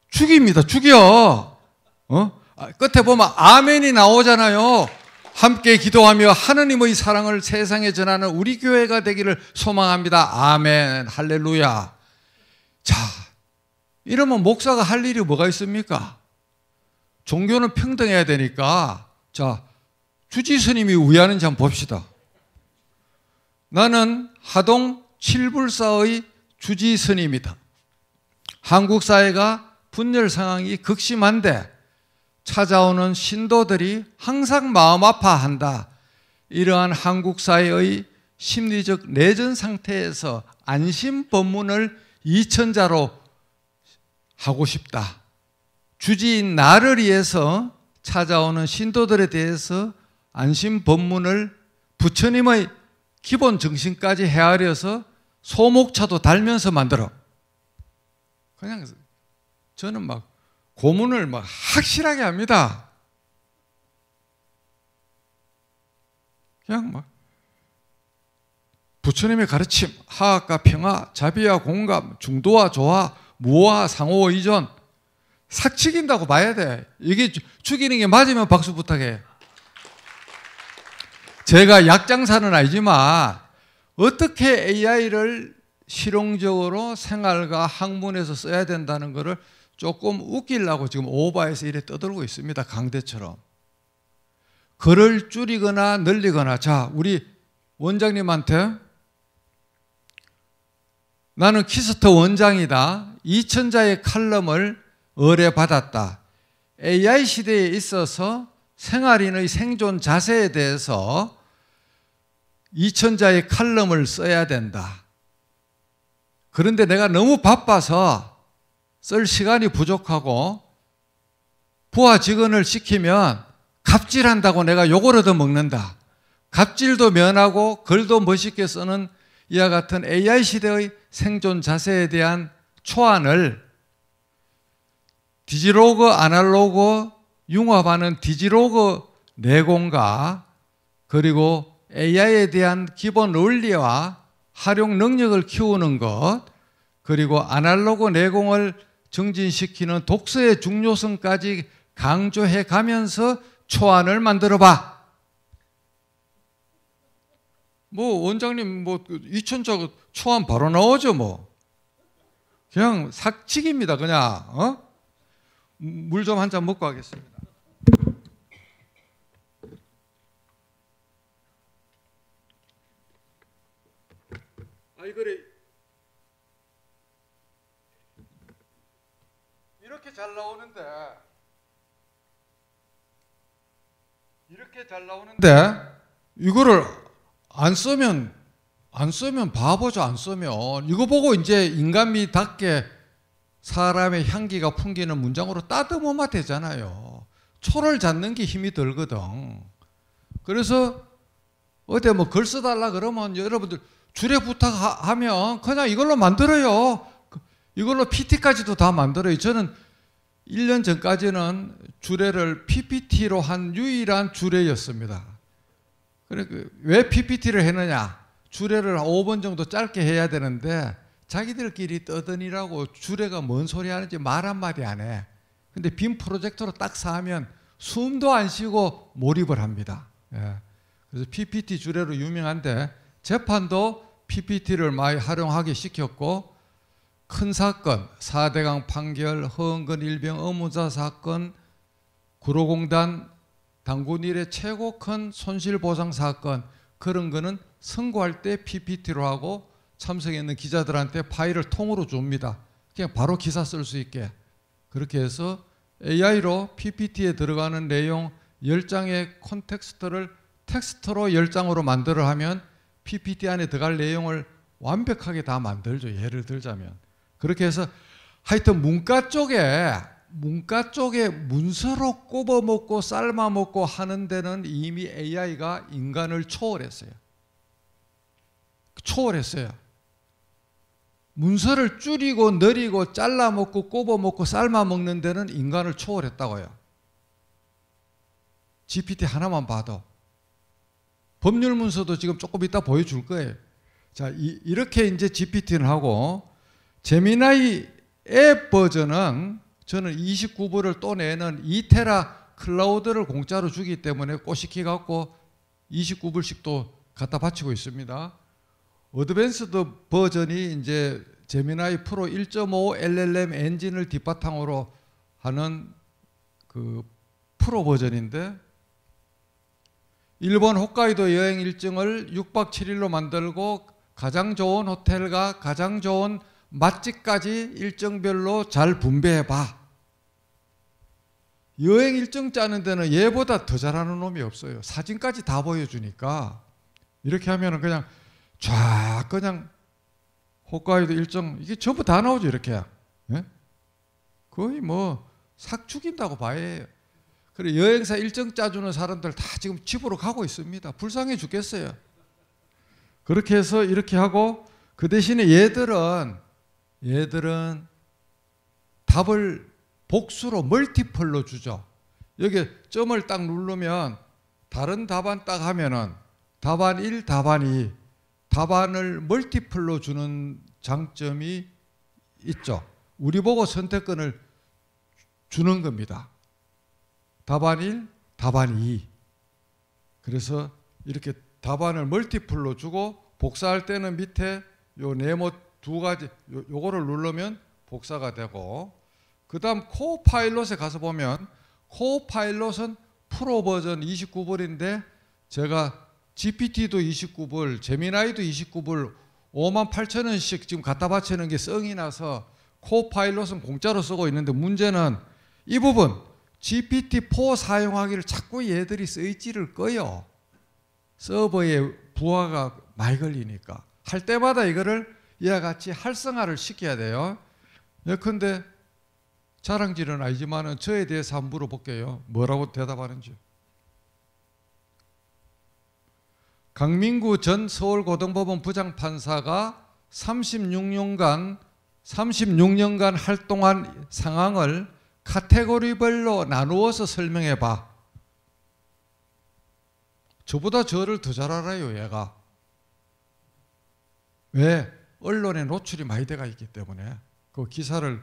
죽입니다. 죽여. 끝에 보면 아멘이 나오잖아요. 함께 기도하며 하느님의 사랑을 세상에 전하는 우리 교회가 되기를 소망합니다. 아멘. 할렐루야. 자, 이러면 목사가 할 일이 뭐가 있습니까? 종교는 평등해야 되니까, 자, 주지스님이 우야는지 한번 봅시다. 나는 하동 칠불사의 주지스님이다. 한국 사회가 분열 상황이 극심한데 찾아오는 신도들이 항상 마음 아파한다. 이러한 한국 사회의 심리적 내전 상태에서 안심 법문을 2000자로 하고 싶다. 주지인 나를 위해서 찾아오는 신도들에 대해서 안심 법문을 부처님의 기본 정신까지 헤아려서 소목차도 달면서 만들어. 그냥 저는 막 고문을 막 확실하게 합니다. 그냥 막 부처님의 가르침, 화학과 평화, 자비와 공감, 중도와 조화, 무와 상호 의존, 삭치긴다고 봐야 돼. 이게 죽이는 게 맞으면 박수 부탁해. 제가 약장사는 아니지만 어떻게 AI를 실용적으로 생활과 학문에서 써야 된다는 것을 조금 웃기려고 지금 오바해서 이래 떠들고 있습니다. 강대처럼. 글을 줄이거나 늘리거나. 자, 우리 원장님한테 나는 키스터 원장이다. 2000자의 칼럼을 의뢰받았다. AI 시대에 있어서 생활인의 생존 자세에 대해서 2000자의 칼럼을 써야 된다. 그런데 내가 너무 바빠서 쓸 시간이 부족하고 부하 직원을 시키면 갑질한다고 내가 욕을 얻어먹는다. 갑질도 면하고 글도 멋있게 쓰는 이와 같은 AI 시대의 생존 자세에 대한 초안을 디지로그, 아날로그 융합하는 디지로그 내공과 그리고 AI에 대한 기본 원리와 활용 능력을 키우는 것, 그리고 아날로그 내공을 증진시키는 독서의 중요성까지 강조해 가면서 초안을 만들어 봐. 뭐 원장님 뭐 2천자 초안 바로 나오죠 뭐. 그냥 삭치기입니다 그냥. 물 좀 한 잔 먹고 하겠습니다. 그래 이렇게 잘 나오는데 이거를 안 쓰면 바보죠. 안 쓰면 이거 보고 이제 인간미답게 사람의 향기가 풍기는 문장으로 따듬으면 되잖아요. 초를 잡는 게 힘이 들거든. 그래서 어디 뭐 글 써달라 그러면 여러분들 주례 부탁하면 그냥 이걸로 만들어요. 이걸로 PT까지도 다 만들어요. 저는 1년 전까지는 주례를 PPT로 한 유일한 주례였습니다. 그러니까 왜 PPT를 했느냐? 주례를 5번 정도 짧게 해야 되는데 자기들끼리 떠드니라고 주례가 뭔 소리 하는지 말 한마디 안 해. 근데 빔 프로젝터로 딱 사면 숨도 안 쉬고 몰입을 합니다. 예. 그래서 PPT 주례로 유명한데 재판도 PPT를 많이 활용하게 시켰고 큰 사건, 4대강 판결, 허은근 일병 의무자 사건, 구로공단 당군 일의 최고 큰 손실보상 사건 그런 거는 선고할 때 PPT로 하고 참석했는 기자들한테 파일을 통으로 줍니다. 그냥 바로 기사 쓸 수 있게. 그렇게 해서 AI로 PPT에 들어가는 내용 10장의 콘텍스트를 텍스트로 10장으로 만들어 하면 PPT 안에 들어갈 내용을 완벽하게 다 만들죠. 예를 들자면. 그렇게 해서 하여튼 문과 쪽에 문서로 꼽아먹고 삶아먹고 하는 데는 이미 AI가 인간을 초월했어요. 문서를 줄이고 늘리고 잘라먹고 꼽아먹고 삶아먹는 데는 인간을 초월했다고요. GPT 하나만 봐도. 법률 문서도 지금 조금 이따 보여줄 거예요. 자, 이렇게 이제 GPT는 하고 제미나이 앱 버전은 저는 29불을 또 내는 2테라 클라우드를 공짜로 주기 때문에 꼬시키 갖고 29불씩 또 갖다 바치고 있습니다. 어드밴스드 버전이 이제 제미나이 프로 1.5 LLM 엔진을 뒷바탕으로 하는 그 프로 버전인데 일본 홋카이도 여행 일정을 6박 7일로 만들고 가장 좋은 호텔과 가장 좋은 맛집까지 일정별로 잘 분배해봐. 여행 일정 짜는 데는 얘보다 더 잘하는 놈이 없어요. 사진까지 다 보여주니까 이렇게 하면 그냥 쫙 그냥 홋카이도 일정 이게 전부 다 나오죠. 이렇게. 예? 거의 뭐 삭 죽인다고 봐야 해요. 그래 여행사 일정 짜주는 사람들 다 지금 집으로 가고 있습니다. 불쌍해 죽겠어요. 그렇게 해서 이렇게 하고 그 대신에 얘들은 답을 복수로 멀티플로 주죠. 여기 점을 딱 누르면 다른 답안 딱 하면은 답안 1, 답안 2 답안을 멀티플로 주는 장점이 있죠. 우리 보고 선택권을 주는 겁니다. 답안 1, 답안 2. 그래서 이렇게 답안을 멀티플로 주고 복사할 때는 밑에 요 네모 두 가지 요거를 누르면 복사가 되고 그다음 코파일럿에 가서 보면 코파일럿은 프로 버전 29불인데 제가 GPT도 29불, 제미나이도 29불 58,000원씩 지금 갖다 바치는 게 썽이 나서 코파일럿은 공짜로 쓰고 있는데 문제는 이 부분 GPT-4 사용하기를 자꾸 얘들이 스위치를 꺼요. 서버에 부하가 많이 걸리니까. 할 때마다 이거를 이와 같이 활성화를 시켜야 돼요. 예컨대 자랑질은 아니지만 저에 대해서 한번 물어볼게요. 뭐라고 대답하는지. 강민구 전 서울고등법원 부장판사가 36년간 활동한 상황을 카테고리별로 나누어서 설명해 봐. 저보다 저를 더 잘 알아요, 얘가. 왜? 언론에 노출이 많이 돼가 있기 때문에. 그 기사를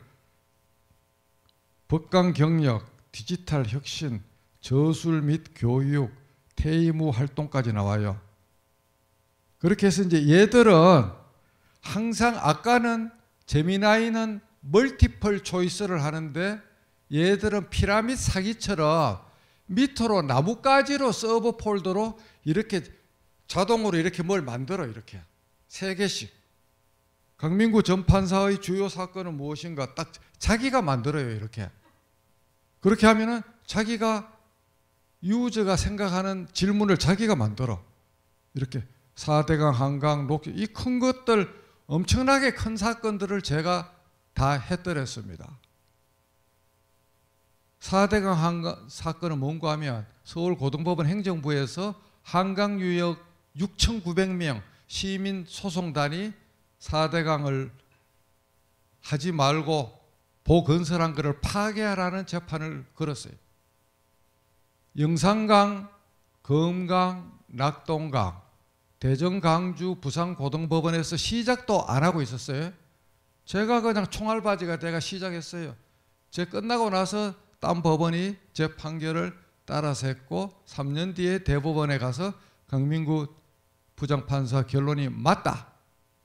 법강 경력, 디지털 혁신, 저술 및 교육, 퇴임 후 활동까지 나와요. 그렇게 해서 이제 얘들은 항상 아까는 제미나이는 멀티플 초이스를 하는데 얘들은 피라미드 사기처럼 밑으로 나뭇가지로 서버 폴더로 이렇게 자동으로 이렇게 뭘 만들어. 이렇게 3개씩. 강민구 전 판사의 주요 사건은 무엇인가 딱 자기가 만들어요. 이렇게. 그렇게 하면은 자기가 유저가 생각하는 질문을 자기가 만들어. 이렇게 4대강, 한강, 녹지 이 큰 것들 엄청나게 큰 사건들을 제가 다 해결했습니다. 4대강 한강 사건은 뭔가 하면 서울고등법원 행정부에서 한강유역 6,900명 시민 소송단이 4대강을 하지 말고 보건설한 것을 파괴하라는 재판을 걸었어요. 영산강, 검강, 낙동강, 대전, 강주, 부산 고등법원에서 시작도 안 하고 있었어요. 제가 그냥 총알바지가 돼가 시작했어요. 제 끝나고 나서 딴 법원이 제 판결을 따라서 했고 3년 뒤에 대법원에 가서 강민구 부장판사 결론이 맞다.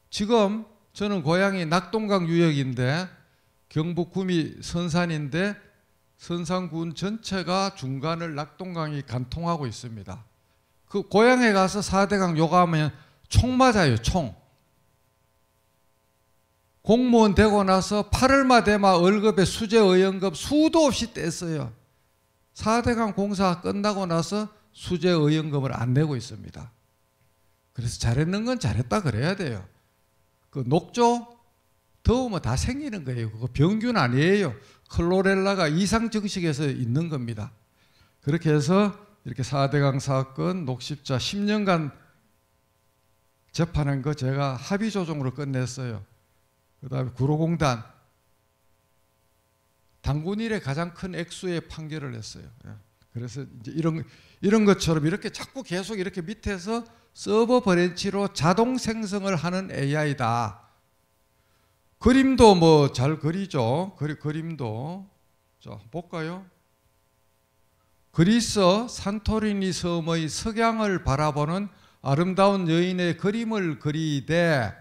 지금 저는 고향이 낙동강 유역인데 경북 구미 선산인데 선산군 전체가 중간을 낙동강이 관통하고 있습니다. 그 고향에 가서 4대강 요구하면 총 맞아요. 총. 공무원 되고 나서 8월마 되마 월급에 수재 의원급 수도 없이 뗐어요. 4대강 공사 끝나고 나서 수재 의원급을 안 내고 있습니다. 그래서 잘했는 건 잘했다 그래야 돼요. 그 녹조 더우면 다 생기는 거예요. 그거 병균 아니에요. 클로렐라가 이상 증식에서 있는 겁니다. 그렇게 해서 이렇게 4대강 사건 녹십자 10년간 재판한 거 제가 합의 조정으로 끝냈어요. 그 다음에 구로공단 단군 일에 가장 큰 액수의 판결을 했어요. 그래서 이제 이런 것처럼 이렇게 자꾸 계속 이렇게 밑에서 서버 브랜치로 자동 생성을 하는 AI다. 그림도 뭐 잘 그리죠. 그림도 자 볼까요? 그리스 산토리니 섬의 석양을 바라보는 아름다운 여인의 그림을 그리되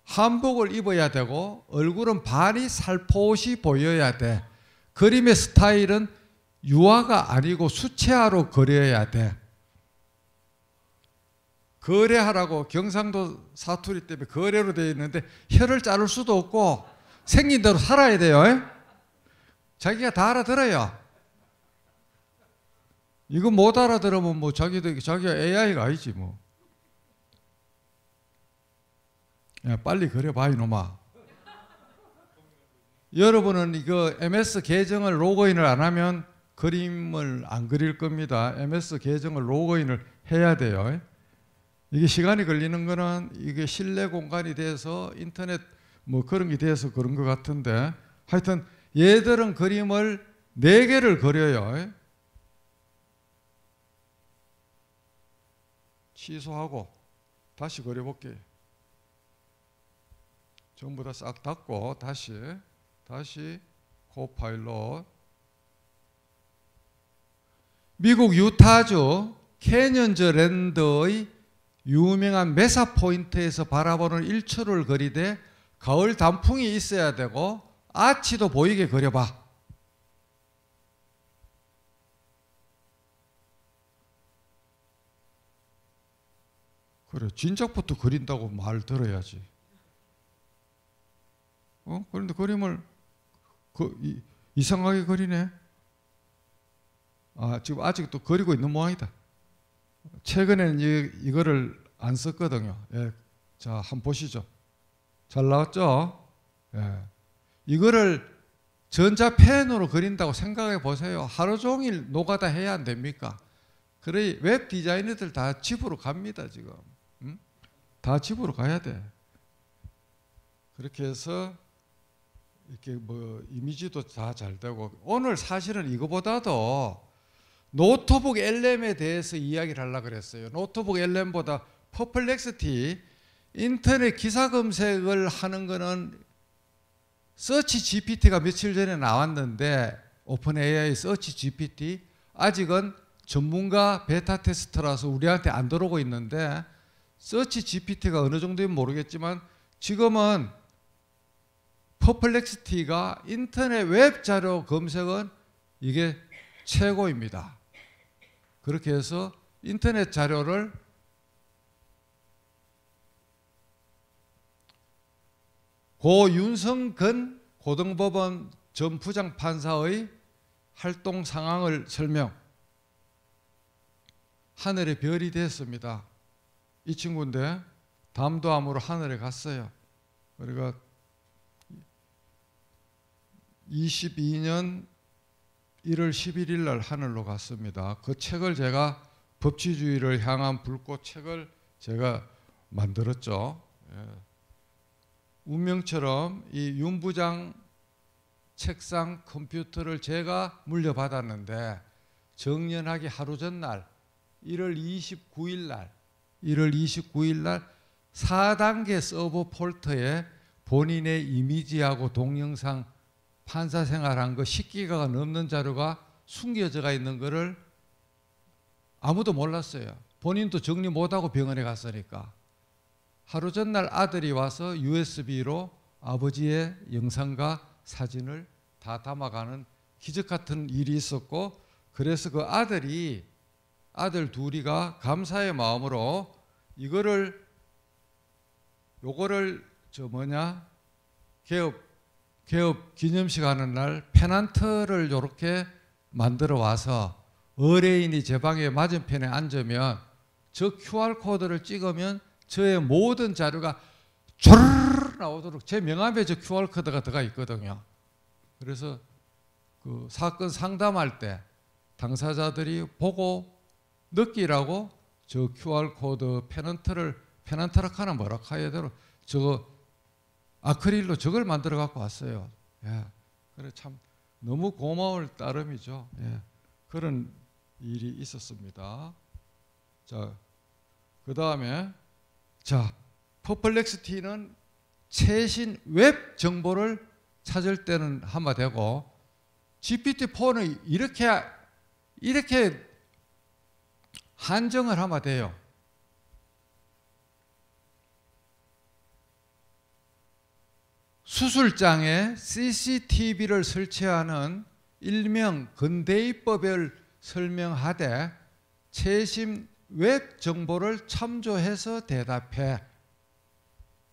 한복을 입어야 되고 얼굴은 반이 살포시 보여야 돼. 그림의 스타일은 유화가 아니고 수채화로 그려야 돼. 거래하라고 경상도 사투리 때문에 거래로 되어 있는데 혀를 자를 수도 없고 생긴 대로 살아야 돼요. 자기가 다 알아들어요. 이거 못 알아들으면 뭐 자기가 AI가 아니지 뭐. 야, 빨리 그려봐 이놈아. 여러분은 이거 MS 계정을 로그인을 안 하면 그림을 안 그릴 겁니다. MS 계정을 로그인을 해야 돼요. 이게 시간이 걸리는 거는 이게 실내 공간이 돼서 인터넷 뭐 그런 게 돼서 그런 것 같은데 하여튼 얘들은 그림을 4개를 그려요. 취소하고 다시 그려볼게요. 전부 다 싹 닫고 다시 코파일럿. 미국 유타주 캐년즈 랜드의 유명한 메사 포인트에서 바라보는 일출을 그리되 가을 단풍이 있어야 되고 아치도 보이게 그려봐. 그래, 진작부터 그린다고 말 들어야지. 그런데 그림을 이상하게 그리네. 지금 아직도 그리고 있는 모양이다. 최근에는 이거를 안 썼거든요. 예. 자, 한번 보시죠. 잘 나왔죠? 예. 이거를 전자펜으로 그린다고 생각해 보세요. 하루 종일 노가다 해야 안 됩니까? 그래 웹 디자이너들 다 집으로 갑니다 지금. 응? 다 집으로 가야 돼. 그렇게 해서 이렇게 뭐 이미지도 다 잘 되고 오늘 사실은 이거보다도 노트북 LM에 대해서 이야기를 하려고 그랬어요. 노트북 LM보다 퍼플렉시티 인터넷 기사 검색을 하는 거는 서치 GPT가 며칠 전에 나왔는데 오픈 AI 서치 GPT 아직은 전문가 베타 테스트라서 우리한테 안 들어오고 있는데 서치 GPT가 어느 정도인지 모르겠지만 지금은 퍼플렉시티가 인터넷 웹 자료 검색은 이게 최고입니다. 그렇게 해서 인터넷 자료를 고 윤성근 고등법원 전 부장판사의 활동 상황을 설명. 하늘에 별이 됐습니다. 이 친구인데 담도암으로 하늘에 갔어요. 우리가 22년 1월 11일 날 하늘로 갔습니다. 그 책을 제가 법치주의를 향한 불꽃 책을 제가 만들었죠. 예. 운명처럼 이 윤 부장 책상 컴퓨터를 제가 물려받았는데 정년하기 하루 전날 1월 29일 날 4단계 서버 폴더에 본인의 이미지하고 동영상 판사 생활한 거 10기가가 넘는 자료가 숨겨져 있는 거를 아무도 몰랐어요. 본인도 정리 못하고 병원에 갔으니까. 하루 전날 아들이 와서 USB로 아버지의 영상과 사진을 다 담아가는 기적 같은 일이 있었고, 그래서 그 아들 둘이가 감사의 마음으로 요거를 개업 기념식 하는 날 페넌트를 이렇게 만들어 와서 의뢰인이 제 방에 맞은편에 앉으면 저 QR코드를 찍으면 저의 모든 자료가 촤르르 나오도록 제 명함에 저 QR코드가 들어가 있거든요. 그래서 그 사건 상담할 때 당사자들이 보고 느끼라고 저 QR코드 페넌트라카나 뭐라 해야 되나 저거 아크릴로 저걸 만들어 갖고 왔어요. 예. 그래 참 너무 고마울 따름이죠. 예. 그런 일이 있었습니다. 자, 그 다음에 퍼플렉시티는 최신 웹 정보를 찾을 때는 하면 되고 GPT-4는 이렇게 한정을 하면 돼요. 수술장에 CCTV를 설치하는 일명 근대의법을 설명하되 최신 웹 정보를 참조해서 대답해.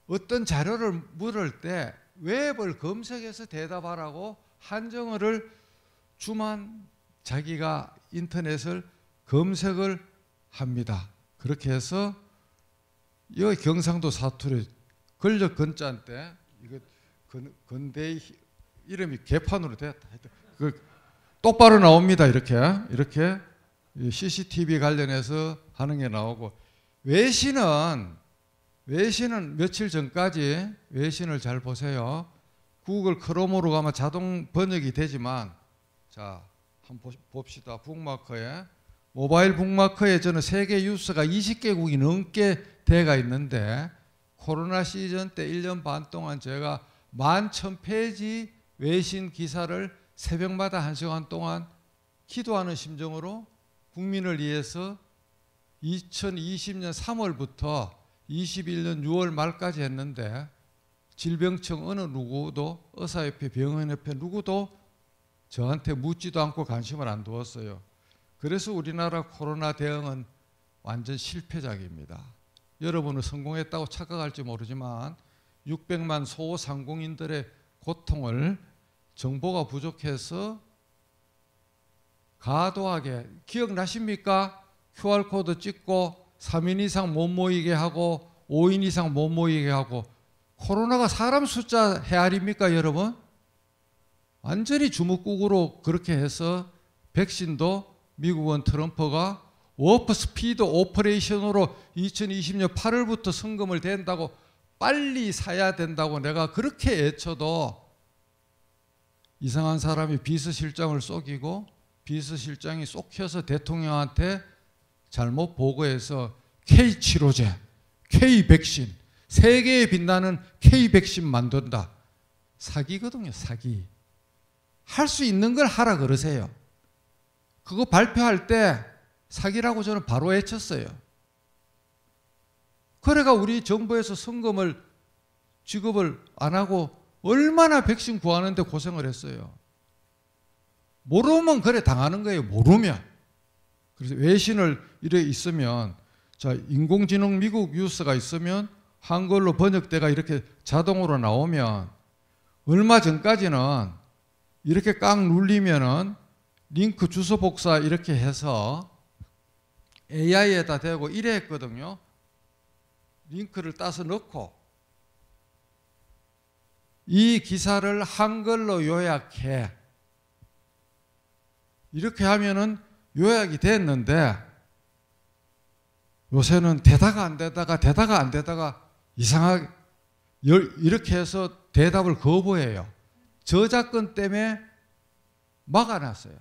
어떤 자료를 물을 때 웹을 검색해서 대답하라고 한정어를 주만 자기가 인터넷을 검색을 합니다. 그렇게 해서 여기 경상도 사투리 권력 건자인데 이거 근대 이름이 개판으로 됐다. 그 똑바로 나옵니다. 이렇게 CCTV 관련해서 하는 게 나오고 외신은 며칠 전까지 외신을 잘 보세요. 구글 크롬으로 가면 자동 번역이 되지만 자 한번 봅시다. 북마커에 모바일 북마커에 저는 세계 유서가 20개국이 넘게 돼가 있는데 코로나 시즌 때 1년 반 동안 제가 11,000페이지 외신 기사를 새벽마다 1시간 동안 기도하는 심정으로 국민을 위해서 2020년 3월부터 21년 6월 말까지 했는데 질병청 어느 누구도 의사협회 병원협회 누구도 저한테 묻지도 않고 관심을 안 두었어요. 그래서 우리나라 코로나 대응은 완전 실패작입니다. 여러분은 성공했다고 착각할지 모르지만 600만 소상공인들의 고통을 정보가 부족해서 과도하게 기억나십니까? QR코드 찍고 3인 이상 못 모이게 하고 5인 이상 못 모이게 하고 코로나가 사람 숫자 헤아립니까 여러분? 완전히 주먹국으로 그렇게 해서 백신도 미국은 트럼프가 워프 스피드 오퍼레이션으로 2020년 8월부터 성금을 댄다고 빨리 사야 된다고 내가 그렇게 애쳐도 이상한 사람이 비서실장을 속이고 비서실장이 쏙혀서 대통령한테 잘못 보고해서 K치료제, K백신, 세계에 빛나는 K백신 만든다. 사기거든요, 사기. 할 수 있는 걸 하라 그러세요. 그거 발표할 때 사기라고 저는 바로 외쳤어요. 그래가 우리 정부에서 성금을 지급을 안 하고 얼마나 백신 구하는데 고생을 했어요. 모르면 그래 당하는 거예요. 모르면. 그래서 외신을 이래 있으면, 자, 인공지능 미국 뉴스가 있으면 한글로 번역돼가 이렇게 자동으로 나오면 얼마 전까지는 이렇게 깡 눌리면은 링크 주소 복사 이렇게 해서 AI에다 대고 이래 했거든요. 링크를 따서 넣고 이 기사를 한글로 요약해. 이렇게 하면은 요약이 됐는데 요새는 되다가 안 되다가 이상하게 이렇게 해서 대답을 거부해요. 저작권 때문에 막아놨어요.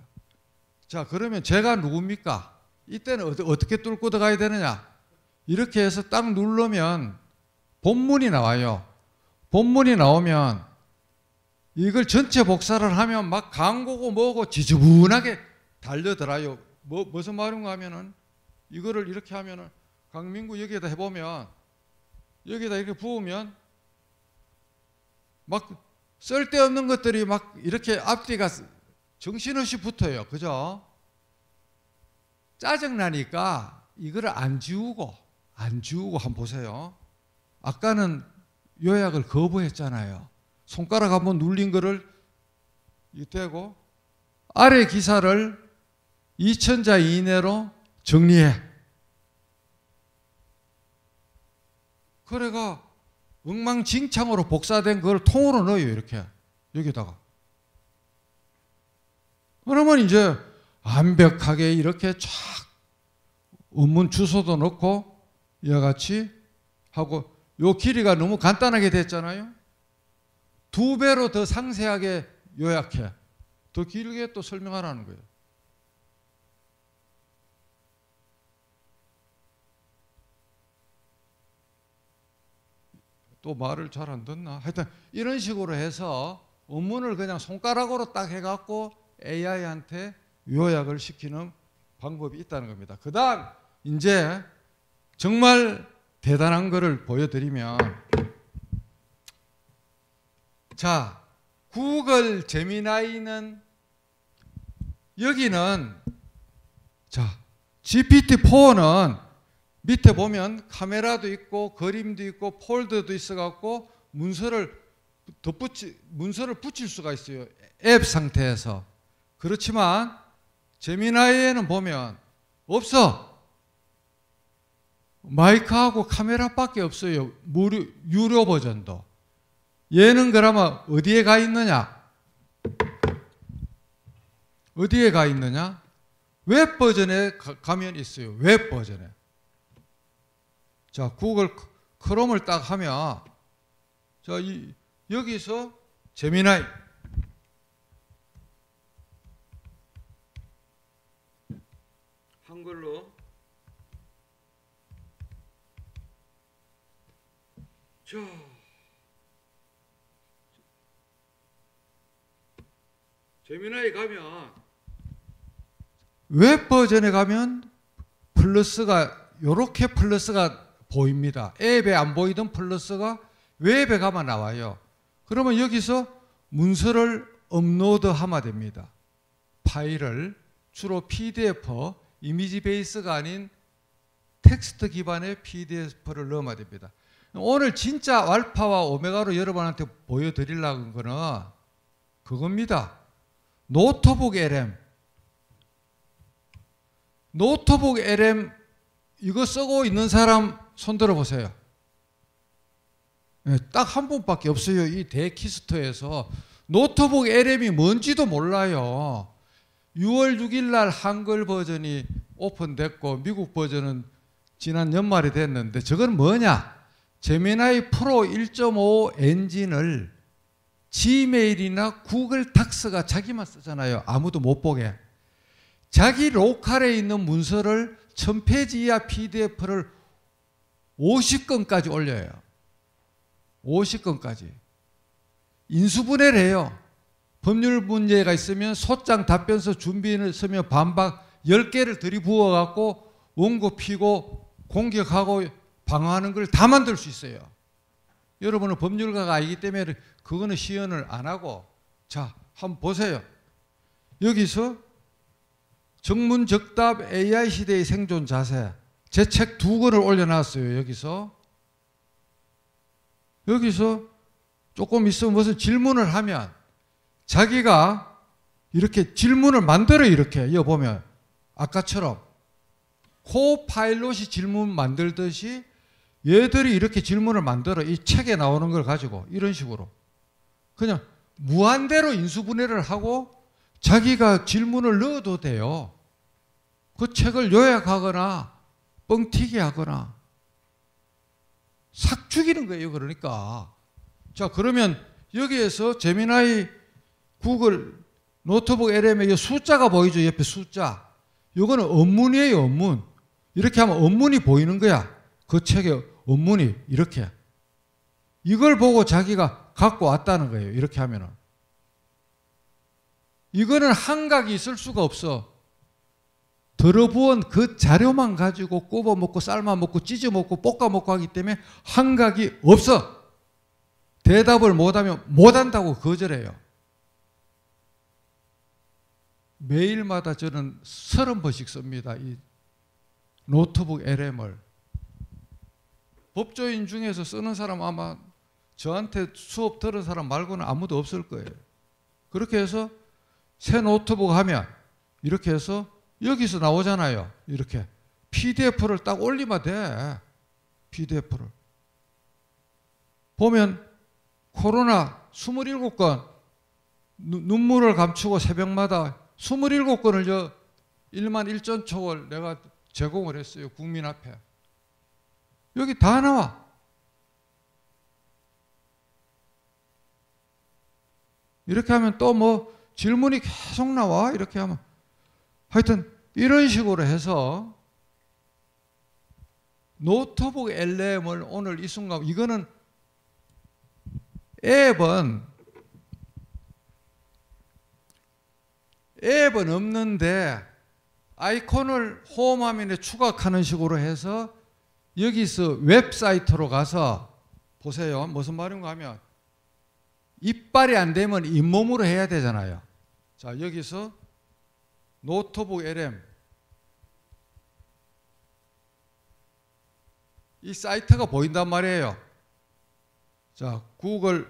자, 그러면 제가 누굽니까? 이때는 어떻게 뚫고 들어가야 되느냐? 이렇게 해서 딱 누르면 본문이 나와요. 본문이 나오면 이걸 전체 복사를 하면 막 광고고 뭐고 지저분하게 달려들어요. 무슨 말인가 하면은 이거를 이렇게 하면은 강민구 여기에다 해보면 여기에다 이렇게 부으면 막 쓸데없는 것들이 막 이렇게 앞뒤가 정신없이 붙어요. 그죠? 짜증나니까 이거를 안 지우고 한번 보세요. 아까는 요약을 거부했잖아요. 손가락 한번 눌린 거를 대고 아래 기사를 2000자 이내로 정리해. 그래가 엉망진창으로 복사된 그걸 통으로 넣어요. 이렇게 여기다가. 그러면 이제 완벽하게 이렇게 쫙 원문 주소도 넣고 이와 같이 하고 요 길이가 너무 간단하게 됐잖아요. 2배로 더 상세하게 요약해. 더 길게 또 설명하라는 거예요. 또 말을 잘 안 듣나? 하여튼 이런 식으로 해서 원문을 그냥 손가락으로 딱 해갖고 AI한테 요약을 시키는 방법이 있다는 겁니다. 그 다음 이제 정말 대단한 거를 보여드리면, 자, 구글 제미나이는 여기는, 자, GPT-4는 밑에 보면 카메라도 있고 그림도 있고 폴더도 있어갖고 문서를 붙일 수가 있어요. 앱 상태에서. 그렇지만 제미나이에는 보면 없어. 마이크하고 카메라밖에 없어요. 유료 버전도. 얘는 그러면 어디에 가 있느냐? 어디에 가 있느냐? 웹 버전에 가면 있어요. 웹 버전에. 자, 구글 크롬을 딱 하면, 자, 여기서 제미나이. 한글로. 자. 제미나이 가면, 웹 버전에 가면 플러스가, 요렇게 플러스가 보입니다. 앱에 안 보이던 플러스가 웹에 가면 나와요. 그러면 여기서 문서를 업로드하면 됩니다. 파일을 주로 PDF, 이미지 베이스가 아닌 텍스트 기반의 PDF를 넣으면 됩니다. 오늘 진짜 알파와 오메가로 여러분한테 보여드리려는 거는 그겁니다. 노트북 LM. 노트북 LM 이거 쓰고 있는 사람 손 들어보세요. 네, 딱 한 분밖에 없어요. 이 데키스터에서. 노트북 LM이 뭔지도 몰라요. 6월 6일 날 한글 버전이 오픈됐고 미국 버전은 지난 연말이 됐는데 저건 뭐냐? 제미나이 프로 1.5 엔진을 지메일이나 구글 닥스가 자기만 쓰잖아요. 아무도 못 보게. 자기 로컬에 있는 문서를 1000페이지 이하 PDF를 50건까지 올려요. 50건까지. 인수분해를 해요. 법률 문제가 있으면 소장 답변서 준비를 쓰면 반박 10개를 들이부어 갖고 원고 피고 공격하고 방어하는 걸 다 만들 수 있어요. 여러분은 법률가가 아니기 때문에 그거는 시연을 안 하고, 자, 한번 보세요. 여기서 정문적답 AI 시대의 생존 자세, 제 책 2권을 올려놨어요. 여기서 조금 있으면 무슨 질문을 하면 자기가 이렇게 질문을 만들어. 이렇게 이거 보면 아까처럼 코파일럿이 질문 만들듯이 얘들이 이렇게 질문을 만들어. 이 책에 나오는 걸 가지고 이런 식으로 그냥 무한대로 인수분해를 하고 자기가 질문을 넣어도 돼요. 그 책을 요약하거나 뻥튀기 하거나 삭 죽이는 거예요. 그러니까 자, 그러면 여기에서 제미나이 구글 노트북 LM의 숫자가 보이죠? 옆에 숫자. 이거는 원문이에요. 원문. 이렇게 하면 원문이 보이는 거야. 그 책의 원문이 이렇게. 이걸 보고 자기가 갖고 왔다는 거예요. 이렇게 하면은. 이거는 한각이 있을 수가 없어. 들어부은 그 자료만 가지고 굽어 먹고 삶아 먹고 찢어 먹고 볶아 먹고 하기 때문에 한각이 없어. 대답을 못하면 못한다고 거절해요. 매일마다 저는 30번씩 씁니다. 이 노트북 LM을. 법조인 중에서 쓰는 사람 아마 저한테 수업 들은 사람 말고는 아무도 없을 거예요. 그렇게 해서 새 노트북 하면 이렇게 해서 여기서 나오잖아요. 이렇게 PDF를 딱 올리면 돼. PDF를. 보면 코로나 27건 눈물을 감추고 새벽마다 27건을 1만 1천 촉을 내가 제공을 했어요. 국민 앞에. 여기 다 나와. 이렇게 하면 또 뭐 질문이 계속 나와. 이렇게 하면. 하여튼 이런 식으로 해서 노트북 LM을 오늘 이 순간, 이거는 앱은 없는데 아이콘을 홈화면에 추가하는 식으로 해서 여기서 웹사이트로 가서 보세요. 무슨 말인가 하면 이빨이 안 되면 잇몸으로 해야 되잖아요. 자, 여기서 노트북 LM 이 사이트가 보인단 말이에요. 자, 구글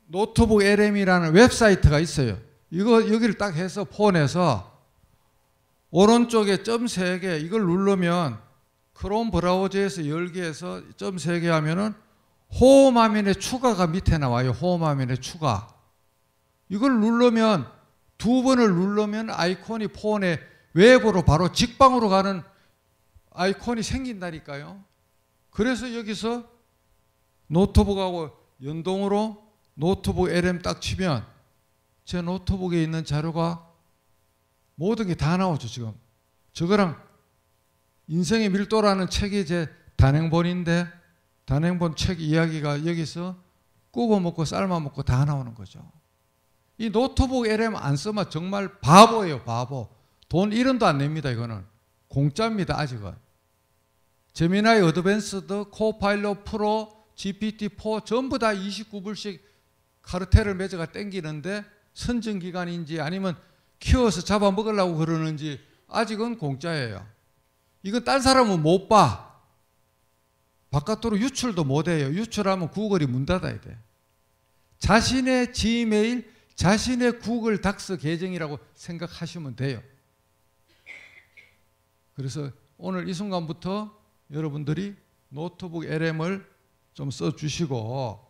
노트북 LM이라는 웹사이트가 있어요. 이거 여기를 딱 해서 폰에서 오른쪽에 점 3개 이걸 누르면 크롬 브라우저에서 열기 해서 점 3개 하면은 홈화면에 추가가 밑에 나와요. 홈화면에 추가. 이걸 누르면 2번을 누르면 아이콘이 폰에 웹으로 바로 직방으로 가는 아이콘이 생긴다니까요. 그래서 여기서 노트북하고 연동으로 노트북 LM 딱 치면 제 노트북에 있는 자료가 모든 게 다 나오죠. 지금 저거랑 인생의 밀도라는 책이 제 단행본인데 단행본 책 이야기가 여기서 굽어 먹고 삶아 먹고 다 나오는 거죠. 이 노트북 LM 안 쓰면 정말 바보예요. 바보. 돈 1원도 안 냅니다. 이거는 공짜입니다. 아직은. 제미나이 어드밴스드, 코파일럿 프로, GPT-4 전부 다 29불씩 카르텔을 맺어가 땡기는데 선정기간인지 아니면 키워서 잡아먹으려고 그러는지 아직은 공짜예요. 이건 딴 사람은 못 봐. 바깥으로 유출도 못해요. 유출하면 구글이 문 닫아야 돼. 자신의 지메일, 자신의 구글 닥스 계정이라고 생각하시면 돼요. 그래서 오늘 이 순간부터 여러분들이 노트북 LM을 좀 써주시고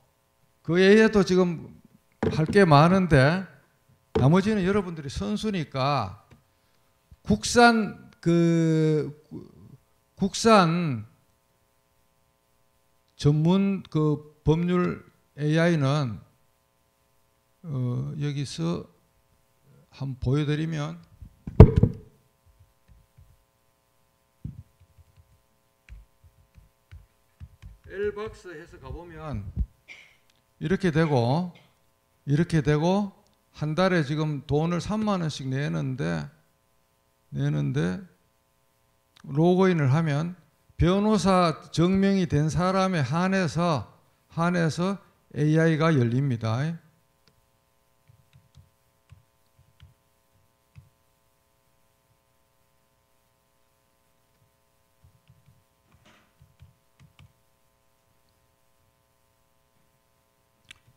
그 외에도 지금 할 게 많은데 나머지는 여러분들이 선수니까 국산 그 국산 전문 그 법률 AI는 여기서 한번 보여드리면 L박스 해서 가보면 이렇게 되고 한 달에 지금 돈을 3만 원씩 내는데 로그인을 하면 변호사 증명이 된 사람에 한해서 AI가 열립니다.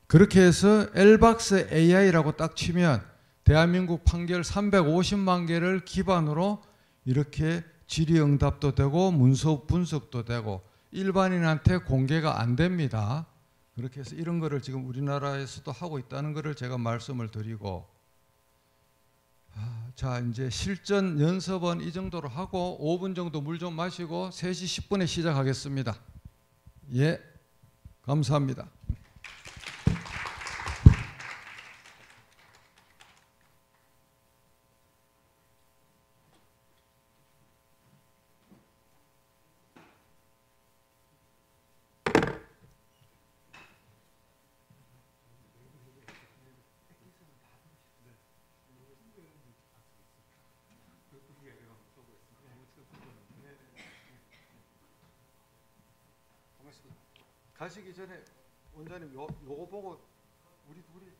그렇게 해서 L박스 AI라고 딱 치면 대한민국 판결 350만 개를 기반으로 이렇게 질의응답도 되고 문서 분석도 되고 일반인한테 공개가 안 됩니다. 그렇게 해서 이런 거를 지금 우리나라에서도 하고 있다는 거를 제가 말씀을 드리고, 자 이제 실전 연습은 이 정도로 하고 5분 정도 물 좀 마시고 3시 10분에 시작하겠습니다. 예, 감사합니다. 가시기 전에 원장님 요거 보고 우리 둘이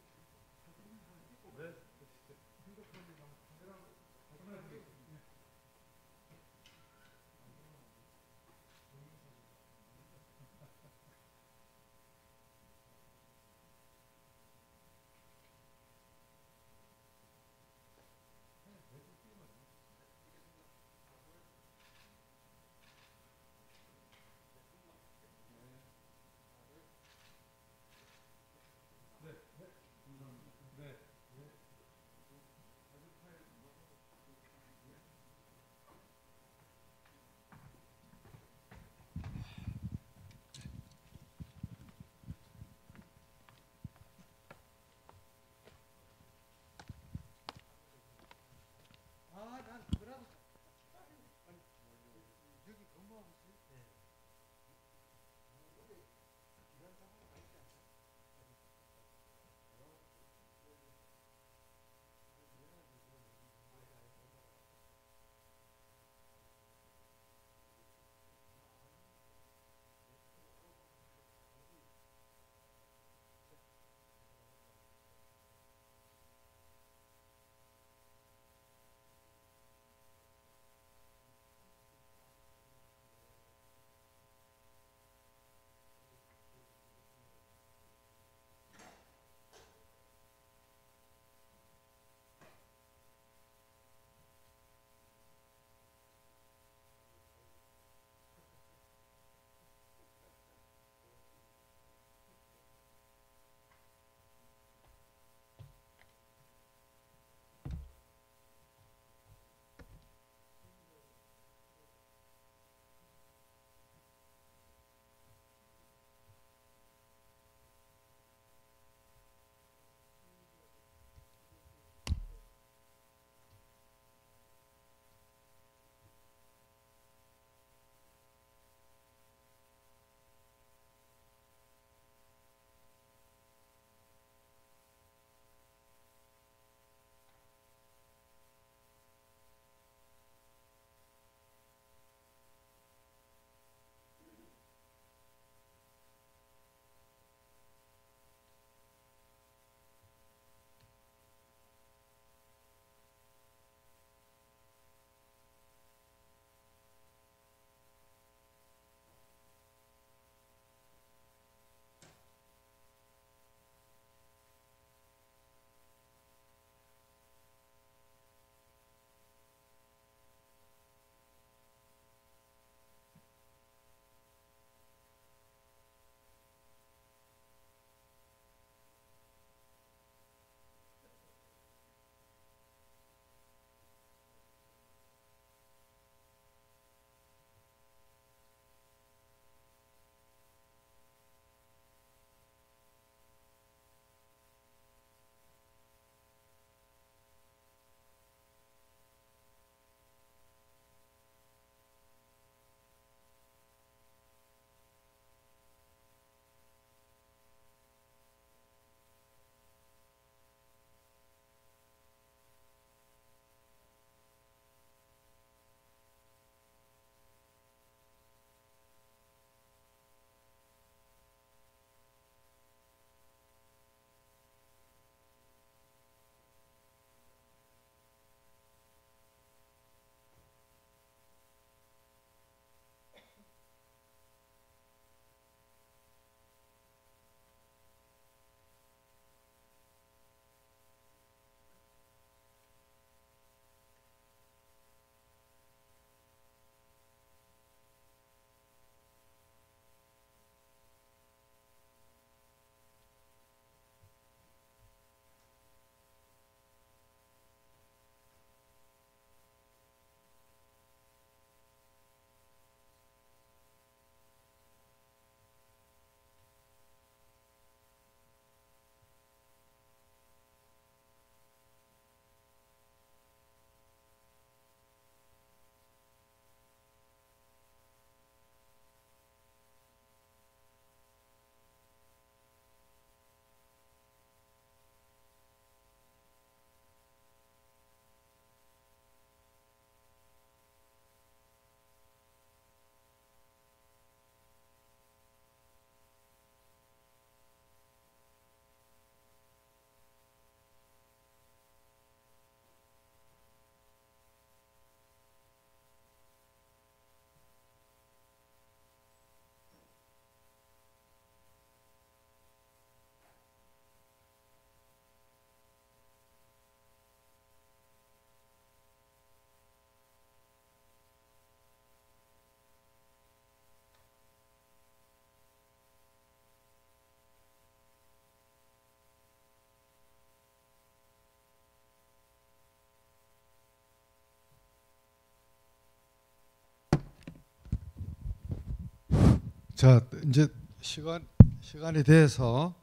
자, 이제 시간이 돼서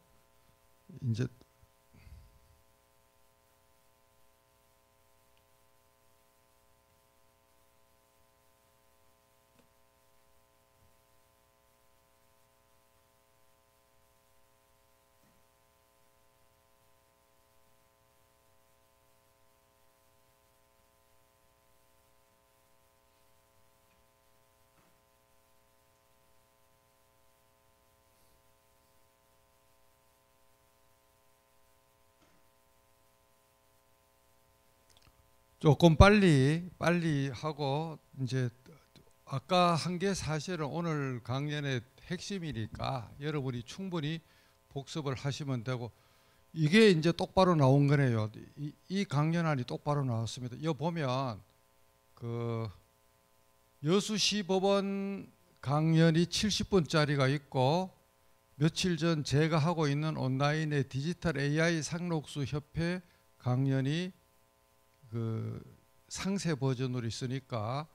이제 조금 빨리 하고 이제 아까 한 게 사실은 오늘 강연의 핵심이니까 여러분이 충분히 복습을 하시면 되고 이게 이제 똑바로 나온 거네요. 이 강연안이 똑바로 나왔습니다. 이거 보면 그 여수시법원 강연이 70분짜리가 있고 며칠 전 제가 하고 있는 온라인의 디지털 AI 상록수 협회 강연이 그 상세 버전으로 있으니까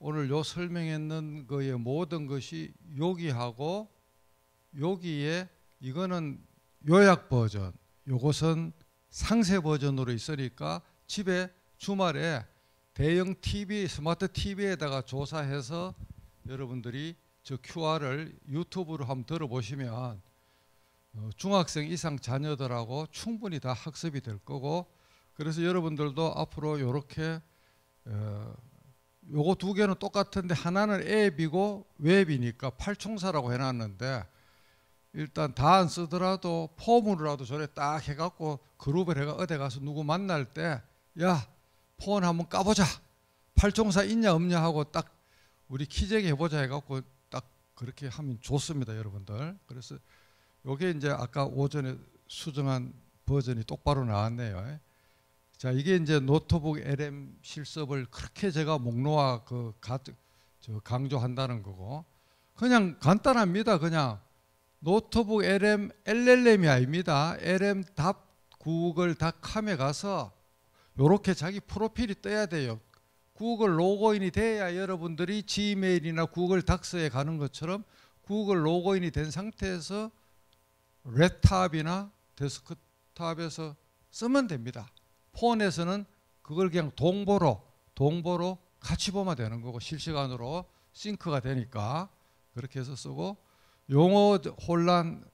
오늘 요 설명했는 거의 모든 것이 여기하고 여기에 이거는 요약 버전, 요것은 상세 버전으로 있으니까 집에 주말에 대형 TV, 스마트 TV에다가 조사해서 여러분들이 저 QR을 유튜브로 한번 들어보시면 중학생 이상 자녀들하고 충분히 다 학습이 될 거고, 그래서 여러분들도 앞으로 이렇게 요거 두 개는 똑같은데 하나는 앱이고 웹이니까 팔총사라고 해놨는데 일단 다 안 쓰더라도 폼으로라도 저래 딱 해갖고 그룹을 해가 어디 가서 누구 만날 때 야 폰 한번 까보자, 팔총사 있냐 없냐 하고 딱 우리 키재기 해보자 해갖고 딱 그렇게 하면 좋습니다, 여러분들. 그래서 요게 이제 아까 오전에 수정한 버전이 똑바로 나왔네요. 자, 이게 이제 노트북 LM 실습을 그렇게 제가 목놓아 강조한다는 거고, 그냥 간단합니다. 그냥 노트북 LM LLM이 아닙니다. LM 답 구글닷컴에 가서 요렇게 자기 프로필이 떠야 돼요. 구글 로그인이 돼야 여러분들이 지메일이나 구글 닥스에 가는 것처럼 구글 로그인이 된 상태에서 랩탑이나 데스크탑에서 쓰면 됩니다. 폰에서는 그걸 그냥 동보로 같이 보면 되는 거고 실시간으로 싱크가 되니까 그렇게 해서 쓰고, 용어 혼란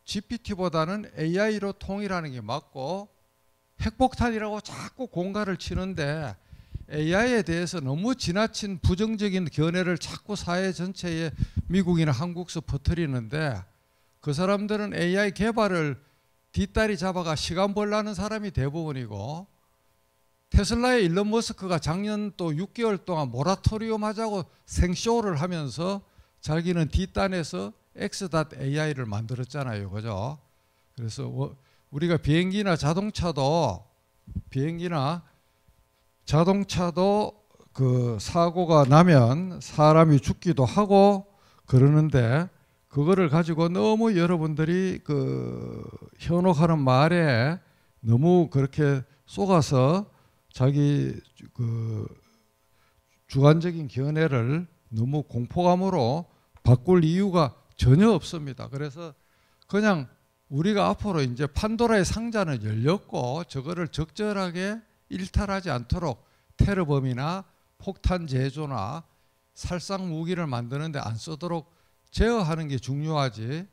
GPT보다는 AI로 통일하는 게 맞고, 핵폭탄이라고 자꾸 공갈을 치는데 AI에 대해서 너무 지나친 부정적인 견해를 자꾸 사회 전체에 미국이나 한국서 퍼뜨리는데 그 사람들은 AI 개발을 뒷다리 잡아가 시간 벌라는 사람이 대부분이고, 테슬라의 일론 머스크가 작년 또 6개월 동안 모라토리움 하자고 생쇼를 하면서 자기는 뒷단에서 X.AI를 만들었잖아요, 그죠? 그래서 우리가 비행기나 자동차도 그 사고가 나면 사람이 죽기도 하고 그러는데 그거를 가지고 너무 여러분들이 그 현혹하는 말에 너무 그렇게 속아서 자기 그 주관적인 견해를 너무 공포감으로 바꿀 이유가 전혀 없습니다. 그래서 그냥 우리가 앞으로 이제 판도라의 상자는 열렸고 저거를 적절하게 일탈하지 않도록 테러범이나 폭탄 제조나 살상 무기를 만드는데 안 쓰도록 제어하는 게 중요하지.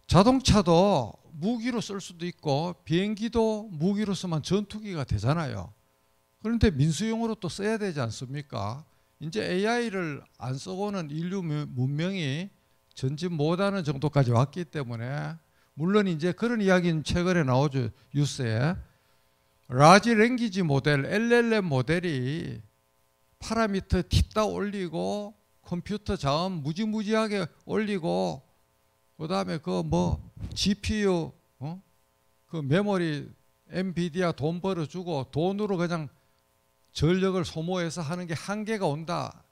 자동차도 무기로 쓸 수도 있고 비행기도 무기로 쓰면 전투기가 되잖아요. 그런데 민수용으로 또 써야 되지 않습니까? 이제 AI를 안 쓰고는 인류 문명이 전진 못하는 정도까지 왔기 때문에, 물론 이제 그런 이야기는 최근에 나오죠, 뉴스에. 라지 랭귀지 모델, LLM 모델이 파라미터 팁다 올리고 컴퓨터 자원 무지무지하게 올리고 그다음에 그 뭐 GPU 그 메모리 엔비디아 돈 벌어주고 돈으로 그냥 전력을 소모해서 하는 게 한계가 온다.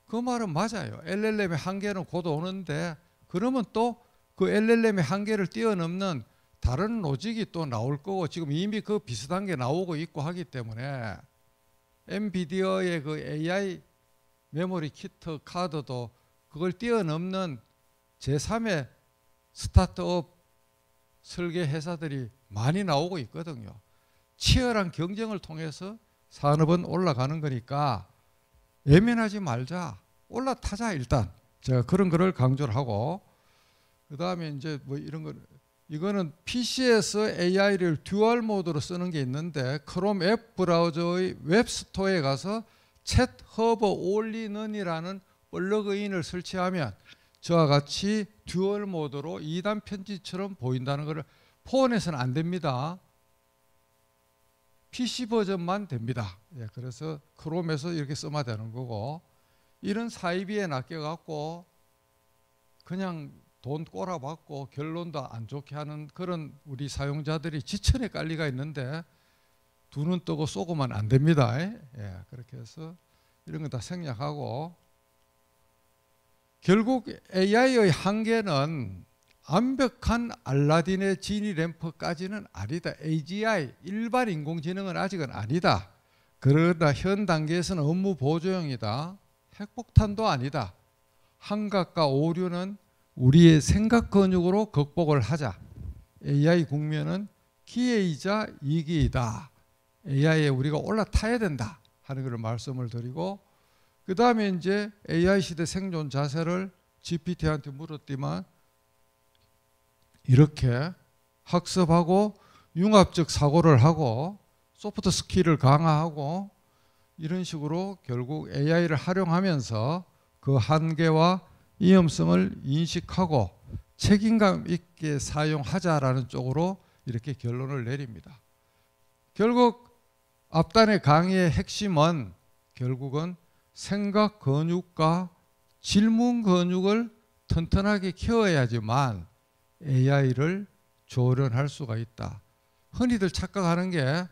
그 말은 맞아요. LLM의 한계는 곧 오는데 그러면 또 그 LLM의 한계를 뛰어넘는 다른 로직이 또 나올 거고 지금 이미 그 비슷한 게 나오고 있고 하기 때문에 엔비디아의 그 AI 메모리 키트 카드도 그걸 뛰어넘는 제3의 스타트업 설계 회사들이 많이 나오고 있거든요. 치열한 경쟁을 통해서 산업은 올라가는 거니까 예민하지 말자. 올라타자 일단. 제가 그런 거를 강조를 하고, 그 다음에 이제 뭐 이런 거, 이거는 PC에서 AI를 듀얼 모드로 쓰는 게 있는데 크롬 웹 브라우저의 웹스토어에 가서 챗 허버 올리는이라는 플러그인을 설치하면 저와 같이 듀얼 모드로 2단 편지처럼 보인다는 것을 폰에서는 안 됩니다. PC 버전만 됩니다. 예, 그래서 크롬에서 이렇게 쓰면 되는 거고, 이런 사이비에 낚여갖고 그냥 돈 꼬라박고 결론도 안 좋게 하는 그런 우리 사용자들이 지천에 깔 리가 있는데 두 눈 뜨고 쏘고만 안 됩니다. 예, 그렇게 해서 이런 거 다 생략하고, 결국 AI의 한계는 완벽한 알라딘의 지니 램프까지는 아니다. AGI, 일반 인공지능은 아직은 아니다. 그러나 현 단계에서는 업무 보조용이다. 핵폭탄도 아니다. 한각과 오류는 우리의 생각 근육으로 극복을 하자. AI 국면은 기회이자 위기이다. AI에 우리가 올라타야 된다 하는 걸 말씀을 드리고, 그 다음에 이제 AI 시대 생존 자세를 GPT한테 물었더만 이렇게 학습하고 융합적 사고를 하고 소프트 스킬을 강화하고 이런 식으로 결국 AI를 활용하면서 그 한계와 위험성을 인식하고 책임감 있게 사용하자라는 쪽으로 이렇게 결론을 내립니다. 결국 앞단의 강의의 핵심은 결국은 생각 근육과 질문 근육을 튼튼하게 키워야지만 AI를 조련할 수가 있다. 흔히들 착각하는 게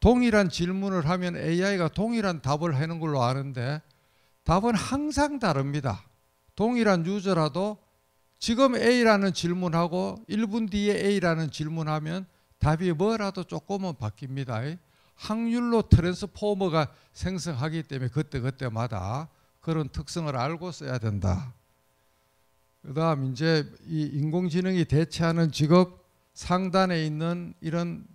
동일한 질문을 하면 AI가 동일한 답을 하는 걸로 아는데 답은 항상 다릅니다. 동일한 유저라도 지금 A라는 질문하고 1분 뒤에 A라는 질문하면 답이 뭐라도 조금은 바뀝니다. 확률로 트랜스포머가 생성하기 때문에 그때마다 그런 특성을 알고 써야 된다. 그 다음 이제 이 인공지능이 대체하는 직업 상단에 있는 이런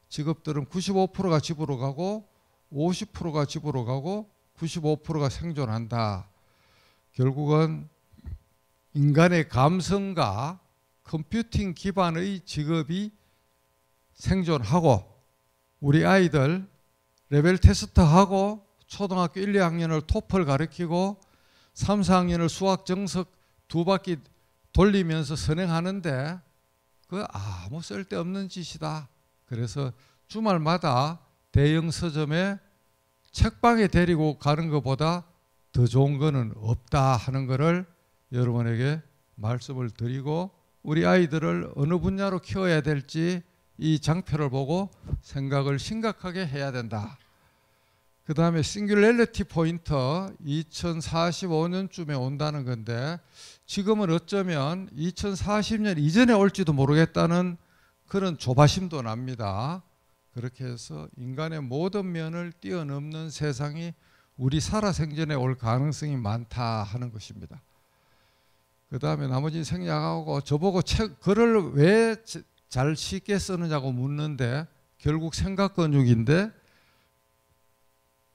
직업들은 95%가 집으로 가고 50%가 집으로 가고 95%가 생존한다. 결국은 인간의 감성과 컴퓨팅 기반의 직업이 생존하고 우리 아이들 레벨 테스트하고 초등학교 1, 2학년을 토플 가르치고 3, 4학년을 수학 정석 2바퀴 돌리면서 선행하는데 그 아무 쓸데없는 짓이다. 그래서 주말마다 대형 서점에 책방에 데리고 가는 것보다 더 좋은 거는 없다 하는 것을 여러분에게 말씀을 드리고 우리 아이들을 어느 분야로 키워야 될지 이 장표를 보고 생각을 심각하게 해야 된다. 그 다음에 싱귤레리티 포인트 2045년쯤에 온다는 건데 지금은 어쩌면 2040년 이전에 올지도 모르겠다는 그런 조바심도 납니다. 그렇게 해서 인간의 모든 면을 뛰어넘는 세상이 우리 살아생전에 올 가능성이 많다 하는 것입니다. 그 다음에 나머지는 생략하고 저보고 글을 왜 잘 쉽게 쓰느냐고 묻는데 결국 생각 근육인데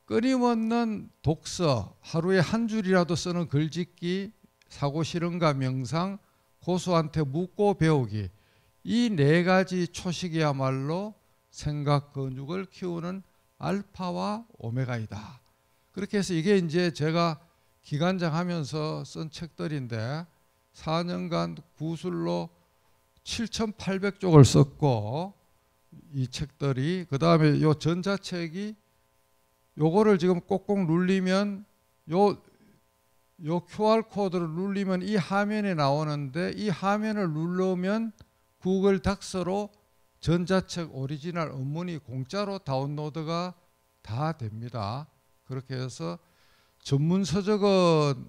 끊임없는 독서, 하루에 한 줄이라도 쓰는 글짓기, 사고실험과 명상, 고수한테 묻고 배우기 이 네 가지 초식이야말로 생각 근육을 키우는 알파와 오메가이다. 그렇게 해서 이게 이제 제가 기관장 하면서 쓴 책들인데 4년간 구술로 7,800쪽을 썼고 이 책들이 그 다음에 요 전자책이 요거를 지금 꼭꼭 눌리면 요 QR코드를 눌리면 이 화면에 나오는데 이 화면을 누르면 구글 닥스로 전자책 오리지널 원문이 공짜로 다운로드가 다 됩니다. 그렇게 해서 전문 서적은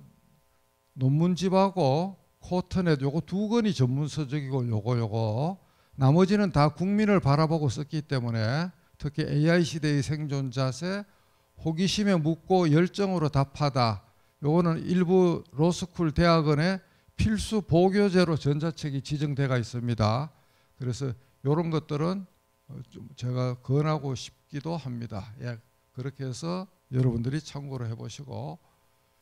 논문집하고 코트넷 요거 두 권이 전문 서적이고 요거 나머지는 다 국민을 바라보고 썼기 때문에 특히 AI 시대의 생존 자세, 호기심에 묻고 열정으로 답하다 요거는 일부 로스쿨 대학원의 필수 보교재로 전자책이 지정되어 있습니다. 그래서 이런 것들은 좀 제가 권하고 싶기도 합니다. 예, 그렇게 해서 여러분들이 참고를 해보시고,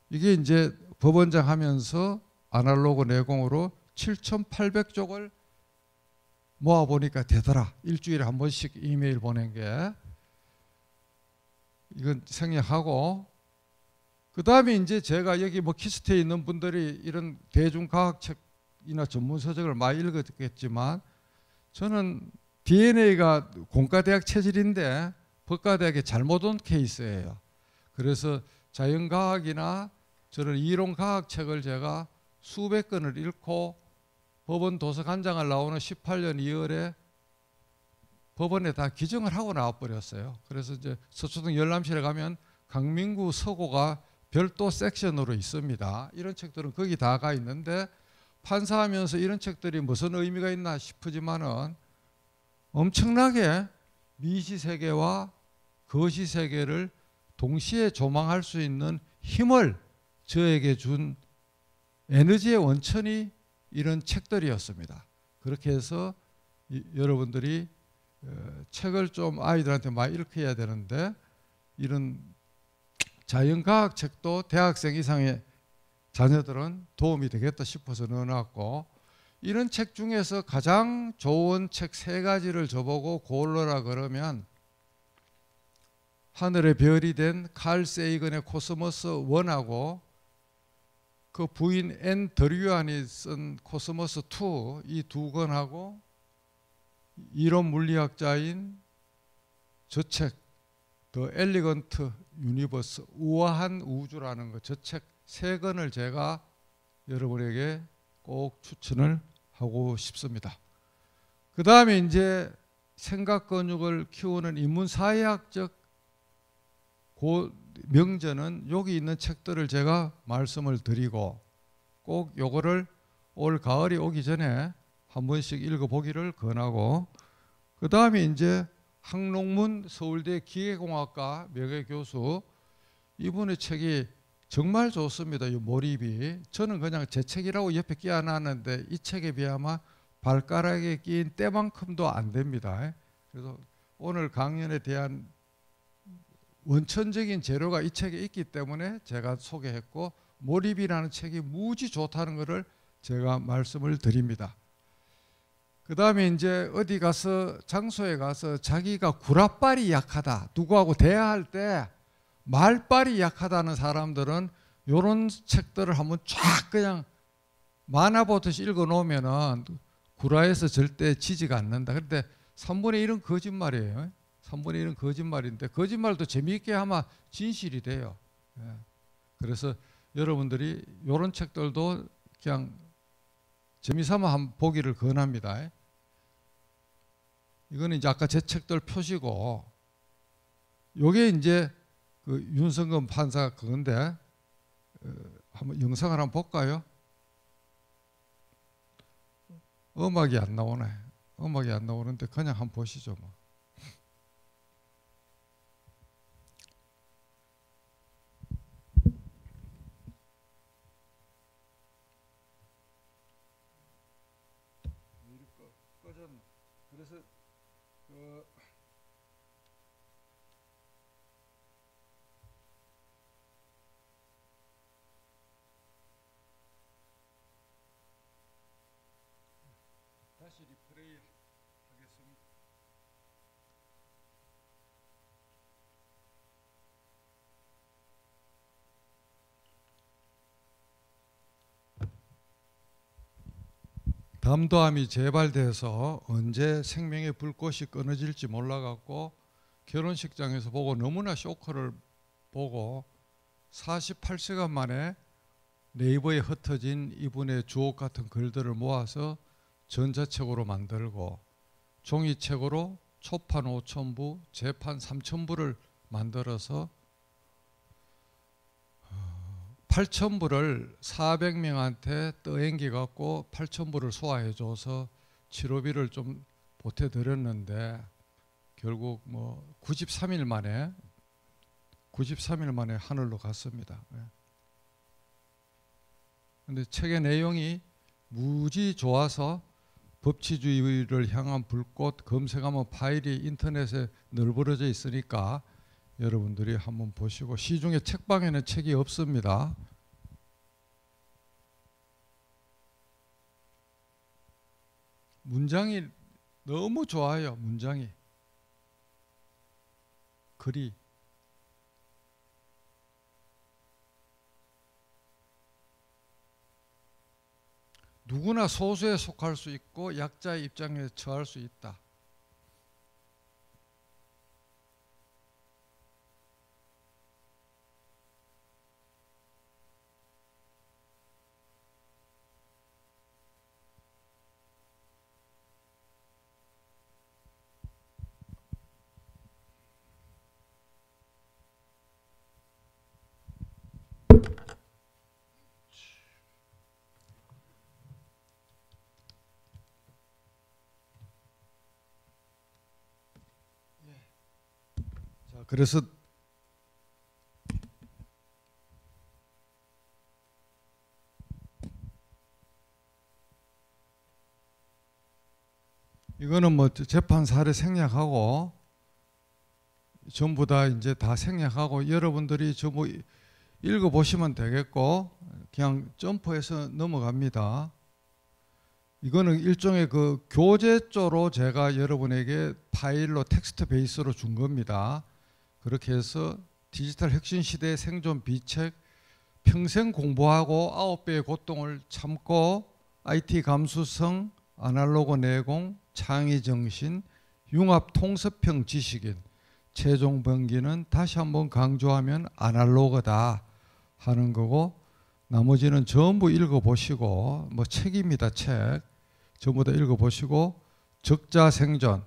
이게 이제 법원장 하면서 아날로그 내공으로 7,800쪽을 모아보니까 되더라. 일주일에 한 번씩 이메일 보낸 게. 이건 생략하고, 그 다음에 이제 제가 여기 뭐 키스트에 있는 분들이 이런 대중과학책이나 전문서적을 많이 읽었겠지만, 저는 DNA가 공과대학 체질인데 법과대학에 잘못 온 케이스예요. 그래서 자연과학이나 저런 이론과학책을 제가 수백 권을 읽고 법원 도서관장을 나오는 18년 2월에 법원에 다 기증을 하고 나와버렸어요. 그래서 이제 서초동 열람실에 가면 강민구 서고가 별도 섹션으로 있습니다. 이런 책들은 거기 다 가 있는데, 판사하면서 이런 책들이 무슨 의미가 있나 싶지만은 엄청나게 미시세계와 거시세계를 동시에 조망할 수 있는 힘을 저에게 준 에너지의 원천이 이런 책들이었습니다. 그렇게 해서 여러분들이 책을 좀 아이들한테 많이 읽혀야 되는데, 이런 자연과학 책도 대학생 이상의 자녀들은 도움이 되겠다 싶어서 넣어놨고, 이런 책 중에서 가장 좋은 책 3가지를 저보고 고르라 그러면 하늘의 별이 된 칼 세이건의 코스모스 1하고 그 부인 앤 더류안이 쓴 코스모스 2, 이 2권하고 이론 물리학자인 저 책 더 엘리건트 유니버스, 우아한 우주라는 거, 저 책 3권을 제가 여러분에게 꼭 추천을 하고 싶습니다. 그 다음에 이제 생각 근육을 키우는 인문사회학적 명제는 여기 있는 책들을 제가 말씀을 드리고, 꼭 요거를 올 가을이 오기 전에 한 번씩 읽어보기를 권하고, 그 다음에 이제 항농문 서울대 기계공학과 명예교수, 이분의 책이 정말 좋습니다. 이 몰입이. 저는 그냥 제 책이라고 옆에 끼워놨는데 이 책에 비하면 발가락에 끼인 때만큼도 안 됩니다. 그래서 오늘 강연에 대한 원천적인 재료가 이 책에 있기 때문에 제가 소개했고, 몰입이라는 책이 무지 좋다는 것을 제가 말씀을 드립니다. 그 다음에 이제 어디 가서 장소에 가서 자기가 구라빨이 약하다, 누구하고 대화할 때 말빨이 약하다는 사람들은 이런 책들을 한번 쫙 그냥 만화 보듯이 읽어 놓으면은 구라에서 절대 지지가 않는다. 그런데 3분의 1은 거짓말이에요. 3분의 1은 거짓말인데, 거짓말도 재미있게 하면 진실이 돼요. 그래서 여러분들이 이런 책들도 그냥 재미삼아 한번 보기를 권합니다. 이거는 이제 아까 제 책들 표시고, 요게 이제 그 윤성근 판사 그건데, 한번 영상을 한번 볼까요? 음악이 안 나오네. 음악이 안 나오는데 그냥 한번 보시죠 뭐. 그래서 다시 리플레이 하겠습니다. 담도암이 재발돼서 언제 생명의 불꽃이 끊어질지 몰라갖고 결혼식장에서 보고 너무나 쇼크를 보고 48시간 만에 네이버에 흩어진 이분의 주옥 같은 글들을 모아서 전자책으로 만들고, 종이책으로 초판 5,000부, 재판 3,000부를 만들어서 8,000부를 400명한테 떠앵기 갖고 8,000부를 소화해줘서 치료비를 좀 보태드렸는데, 결국 뭐 93일 만에 하늘로 갔습니다. 근데 책의 내용이 무지 좋아서 법치주의를 향한 불꽃 검색하면 파일이 인터넷에 널브러져 있으니까 여러분들이 한번 보시고, 시중에 책방에는 책이 없습니다. 문장이 너무 좋아요. 문장이, 글이. 누구나 소수에 속할 수 있고 약자의 입장에 처할 수 있다. 자, 그래서 이거는 뭐 재판 사례 생략하고 전부 다 이제 다 생략하고 여러분들이 전부 읽어보시면 되겠고, 그냥 점프해서 넘어갑니다. 이거는 일종의 그 교재조로 제가 여러분에게 파일로 텍스트 베이스로 준 겁니다. 그렇게 해서 디지털 혁신 시대의 생존 비책, 평생 공부하고 9배의 고통을 참고 IT 감수성, 아날로그 내공, 창의 정신, 융합 통섭형 지식인, 최종 병기는 다시 한번 강조하면 아날로그다 하는 거고, 나머지는 전부 읽어보시고, 뭐 책입니다. 책 전부 다 읽어보시고, 적자 생존,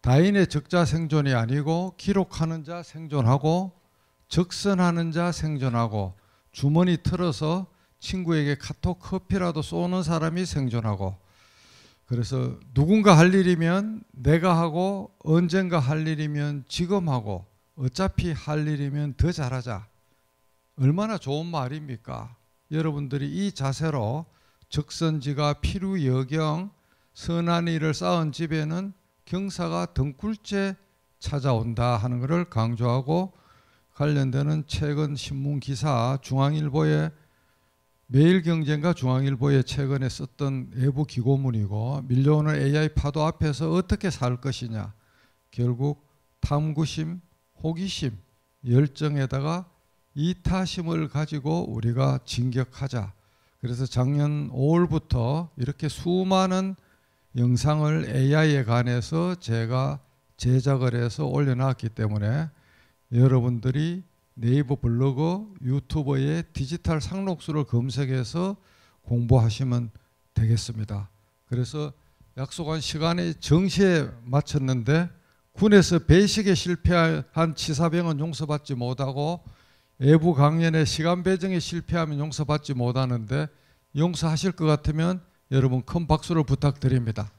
다인의 적자 생존이 아니고 기록하는 자 생존하고 적선하는 자 생존하고 주머니 틀어서 친구에게 카톡 커피라도 쏘는 사람이 생존하고, 그래서 누군가 할 일이면 내가 하고 언젠가 할 일이면 지금 하고 어차피 할 일이면 더 잘하자. 얼마나 좋은 말입니까? 여러분들이 이 자세로 적선지가 필요여경, 선한 일을 쌓은 집에는 경사가 등굴째 찾아온다 하는 것을 강조하고, 관련되는 최근 신문 기사, 중앙일보의 매일경제인가 중앙일보에 최근에 썼던 외부 기고문이고, 밀려오는 AI 파도 앞에서 어떻게 살 것이냐, 결국 탐구심, 호기심, 열정에다가 이타심을 가지고 우리가 진격하자. 그래서 작년 5월부터 이렇게 수많은 영상을 AI에 관해서 제가 제작을 해서 올려놨기 때문에 여러분들이 네이버 블로그, 유튜버의 디지털 상록수를 검색해서 공부하시면 되겠습니다. 그래서 약속한 시간에 정시에 마쳤는데 군에서 배식에 실패한 치사병은 용서받지 못하고 외부 강연에 시간 배정에 실패하면 용서받지 못하는데, 용서하실 것 같으면 여러분 큰 박수를 부탁드립니다.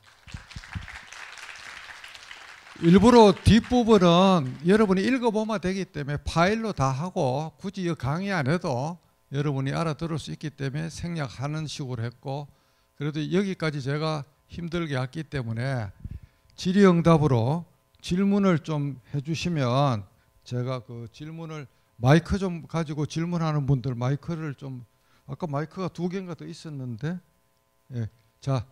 일부러 뒷부분은 여러분이 읽어보면 되기 때문에 파일로 다 하고 굳이 강의 안 해도 여러분이 알아들을 수 있기 때문에 생략하는 식으로 했고, 그래도 여기까지 제가 힘들게 했기 때문에 질의응답으로 질문을 좀 해주시면 제가 그 질문을 마이크 좀 가지고 질문하는 분들 마이크를 좀, 아까 마이크가 2개인가 더 있었는데, 예. 자,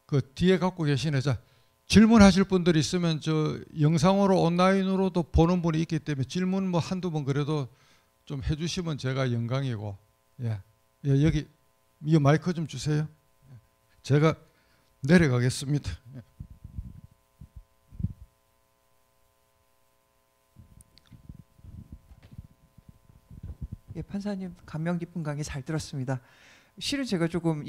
그 뒤에 갖고 계시네. 자, 질문하실 분들 있으면 저 영상으로 온라인으로도 보는 분이 있기 때문에 질문 뭐 한두 번 그래도 좀 해주시면 제가 영광이고, 예, 예, 여기 이 마이크 좀 주세요. 제가 내려가겠습니다. 예, 판사님 감명 깊은 강의 잘 들었습니다. 실은 제가 조금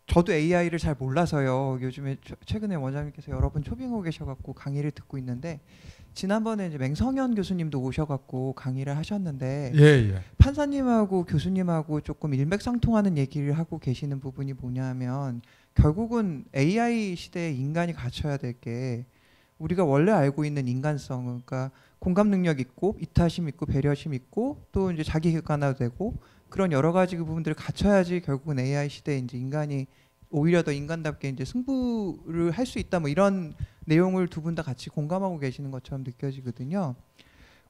저도 AI를 잘 몰라서요. 요즘에 최근에 원장님께서 여러 번 초빙하고 계셔갖고 강의를 듣고 있는데, 지난번에 이제 맹성현 교수님도 오셔갖고 강의를 하셨는데, 예. 판사님하고 교수님하고 조금 일맥상통하는 얘기를 하고 계시는 부분이 뭐냐면, 결국은 AI 시대에 인간이 갖춰야 될 게 우리가 원래 알고 있는 인간성, 그러니까 공감 능력 있고 이타심 있고 배려심 있고 또 이제 자기 객관화도 되고 그런 여러 가지 그 부분들을 갖춰야지 결국은 AI 시대에 이제 인간이 오히려 더 인간답게 이제 승부를 할 수 있다 뭐 이런 내용을 두 분 다 같이 공감하고 계시는 것처럼 느껴지거든요.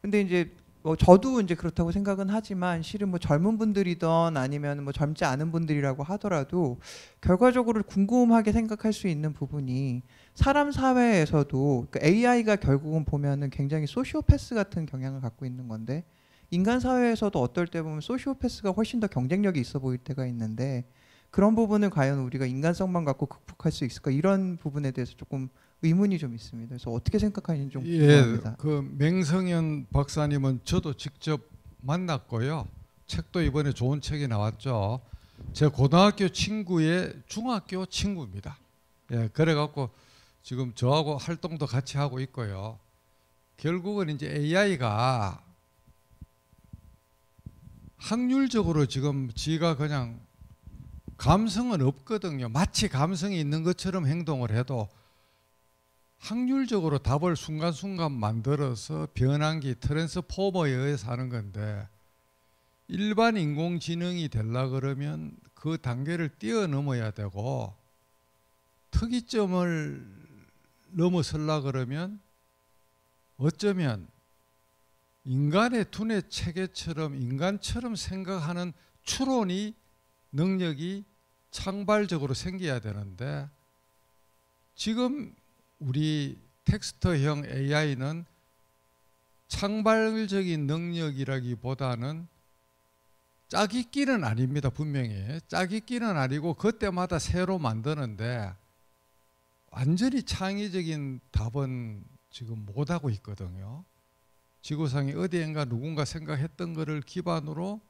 근데 이제 뭐 저도 이제 그렇다고 생각은 하지만 실은 뭐 젊은 분들이던 아니면 뭐 젊지 않은 분들이라고 하더라도 결과적으로 궁금하게 생각할 수 있는 부분이 사람 사회에서도 그 AI가 결국은 보면은 굉장히 소시오패스 같은 경향을 갖고 있는 건데 인간 사회에서도 어떨 때 보면 소시오패스가 훨씬 더 경쟁력이 있어 보일 때가 있는데 그런 부분을 과연 우리가 인간성만 갖고 극복할 수 있을까 이런 부분에 대해서 조금 의문이 좀 있습니다. 그래서 어떻게 생각하시는지 좀 궁금합니다. 예, 그 맹성현 박사님은 저도 직접 만났고요. 책도 이번에 좋은 책이 나왔죠. 제 고등학교 친구의 중학교 친구입니다. 예, 그래갖고 지금 저하고 활동도 같이 하고 있고요. 결국은 이제 AI가 확률적으로 지금 지가 그냥 감성은 없거든요. 마치 감성이 있는 것처럼 행동을 해도 확률적으로 답을 순간순간 만들어서 변환기 트랜스포머에 의해서 하는 건데 일반 인공지능이 되려 그러면 그 단계를 뛰어넘어야 되고 특이점을 넘어서려 그러면 어쩌면 인간의 두뇌 체계처럼 인간처럼 생각하는 추론이 능력이 창발적으로 생겨야 되는데 지금 우리 텍스트형 AI는 창발적인 능력이라기보다는 짜깁기는 아닙니다. 분명히 짜깁기는 아니고 그때마다 새로 만드는데 완전히 창의적인 답은 지금 못하고 있거든요. 지구상에 어디엔가 누군가 생각했던 것을 기반으로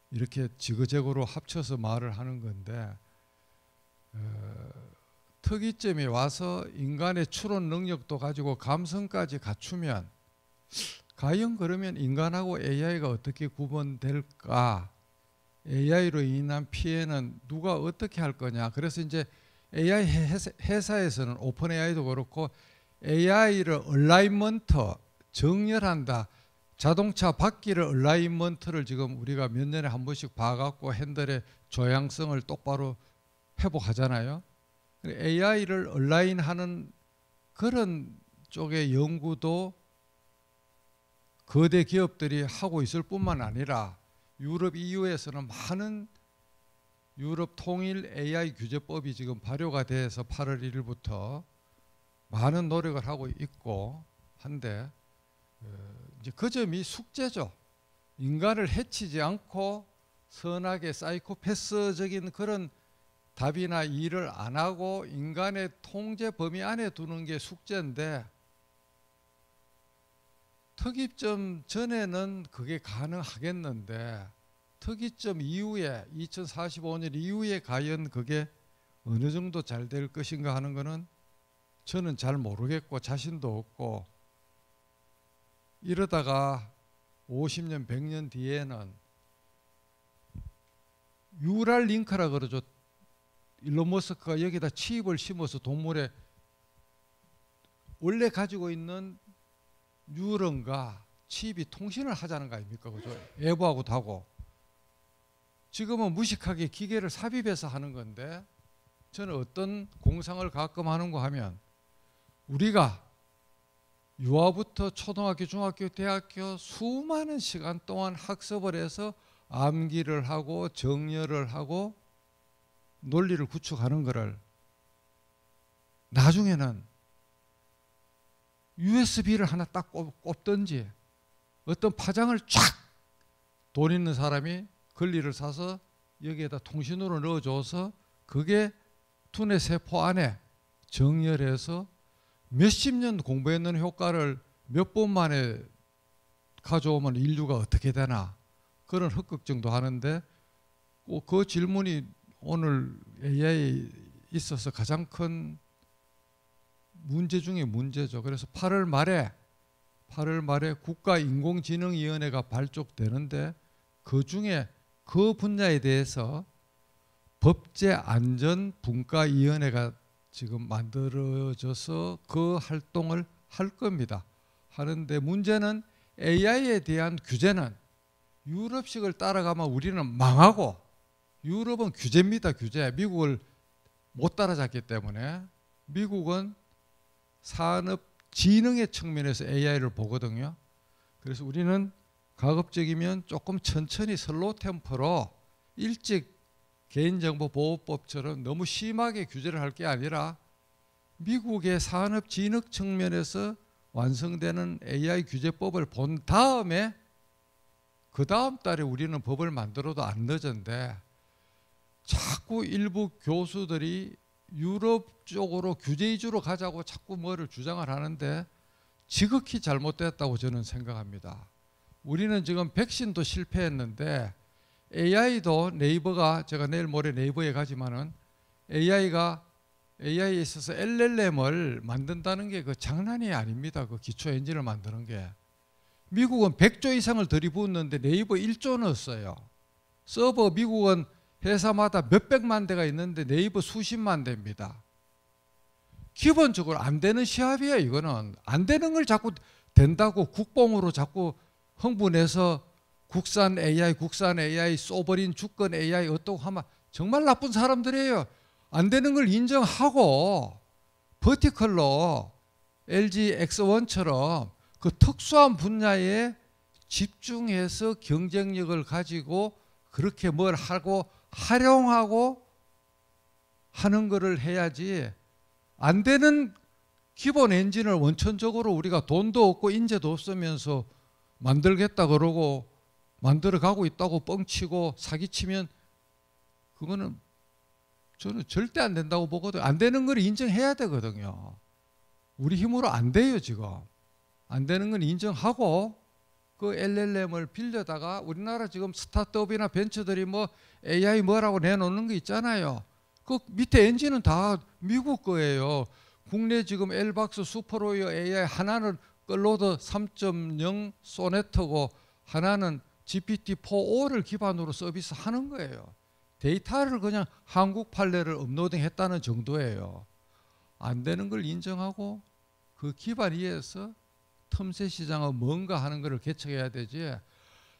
이렇게 지그재그로 합쳐서 말을 하는 건데 특이점이 와서 인간의 추론 능력도 가지고 감성까지 갖추면 과연 그러면 인간하고 AI가 어떻게 구분될까? AI로 인한 피해는 누가 어떻게 할 거냐? 그래서 이제 AI 회사에서는 오픈 AI도 그렇고 AI를 얼라이먼트 정렬한다. 자동차 바퀴를 얼라이먼트를 지금 우리가 몇 년에 한 번씩 봐갖고 핸들의 조향성을 똑바로 회복하잖아요. AI를 얼라인하는 그런 쪽의 연구도 거대 기업들이 하고 있을 뿐만 아니라 유럽 EU에서는 많은 유럽 통일 AI 규제법이 지금 발효가 돼서 8월 1일부터 많은 노력을 하고 있고 한데 이제 그 점이 숙제죠. 인간을 해치지 않고 선하게 사이코패스적인 그런 답이나 일을 안 하고 인간의 통제 범위 안에 두는 게 숙제인데 특이점 전에는 그게 가능하겠는데 특이점 이후에 2045년 이후에 과연 그게 어느 정도 잘 될 것인가 하는 거는 저는 잘 모르겠고 자신도 없고 이러다가 50년 100년 뒤에는 뉴랄링크라 그러죠. 일론 머스크가 여기다 칩을 심어서 동물에 원래 가지고 있는 뉴런과 칩이 통신을 하자는 거 아닙니까? 그죠? 애부하고 다고. 지금은 무식하게 기계를 삽입해서 하는 건데 저는 어떤 공상을 가끔 하는가 하면 우리가 유아부터 초등학교, 중학교, 대학교 수많은 시간 동안 학습을 해서 암기를 하고 정렬을 하고 논리를 구축하는 것을 나중에는 USB를 하나 딱 꼽든지 어떤 파장을 쫙 돈 있는 사람이 권리를 사서 여기에다 통신으로 넣어줘서 그게 두뇌 세포 안에 정렬해서 몇십 년 공부했는 효과를 몇 번 만에 가져오면 인류가 어떻게 되나 그런 헛걱정도 하는데 꼭 그 질문이 오늘 AI에 있어서 가장 큰 문제 중에 문제죠. 그래서 8월 말에 국가인공지능위원회가 발족되는데 그중에 그 분야에 대해서 법제안전분과위원회가 지금 만들어져서 그 활동을 할 겁니다. 하는데 문제는 AI에 대한 규제는 유럽식을 따라가면 우리는 망하고, 유럽은 규제입니다. 규제. 미국을 못 따라잡기 때문에 미국은 산업 지능의 측면에서 AI를 보거든요. 그래서 우리는 가급적이면 조금 천천히 슬로우 템포로 일찍 개인정보보호법처럼 너무 심하게 규제를 할 게 아니라 미국의 산업 진흥 측면에서 완성되는 AI 규제법을 본 다음에 그 다음 달에 우리는 법을 만들어도 안 늦은데, 자꾸 일부 교수들이 유럽 쪽으로 규제 위주로 가자고 자꾸 뭐를 주장을 하는데 지극히 잘못됐다고 저는 생각합니다. 우리는 지금 백신도 실패했는데 AI도 네이버가, 제가 내일 모레 네이버에 가지만은 AI에 있어서 LLM을 만든다는 게 그 장난이 아닙니다. 그 기초 엔진을 만드는 게. 미국은 100조 이상을 들이붓는데 네이버 1조 넣었어요. 서버 미국은 회사마다 몇백만 대가 있는데 네이버 수십만 대입니다. 기본적으로 안 되는 시합이에요. 이거는 안 되는 걸 자꾸 된다고 국뽕으로 자꾸 흥분해서 국산 AI 쏘버린 주권 AI 어떻고 하면 정말 나쁜 사람들이에요. 안 되는 걸 인정하고 버티컬로 LG X1처럼 그 특수한 분야에 집중해서 경쟁력을 가지고 그렇게 뭘 하고 활용하고 하는 거를 해야지, 안 되는 기본 엔진을 원천적으로 우리가 돈도 없고 인재도 없으면서 만들겠다 그러고 만들어 가고 있다고 뻥치고 사기치면 그거는 저는 절대 안 된다고 보거든요. 안 되는 걸 인정해야 되거든요. 우리 힘으로 안 돼요. 지금 안 되는 건 인정하고 그 LLM을 빌려다가 우리나라 지금 스타트업이나 벤처들이 뭐 AI 뭐라고 내놓는 거 있잖아요. 그 밑에 엔진은 다 미국 거예요. 국내 지금 엘박스 슈퍼로이어 AI 하나는 클로드 3.0 소네트고 하나는 GPT-4O를 기반으로 서비스 하는 거예요. 데이터를 그냥 한국 판례를 업로딩 했다는 정도예요. 안 되는 걸 인정하고 그 기반 위에서 틈새 시장은 뭔가 하는 것을 개척해야 되지,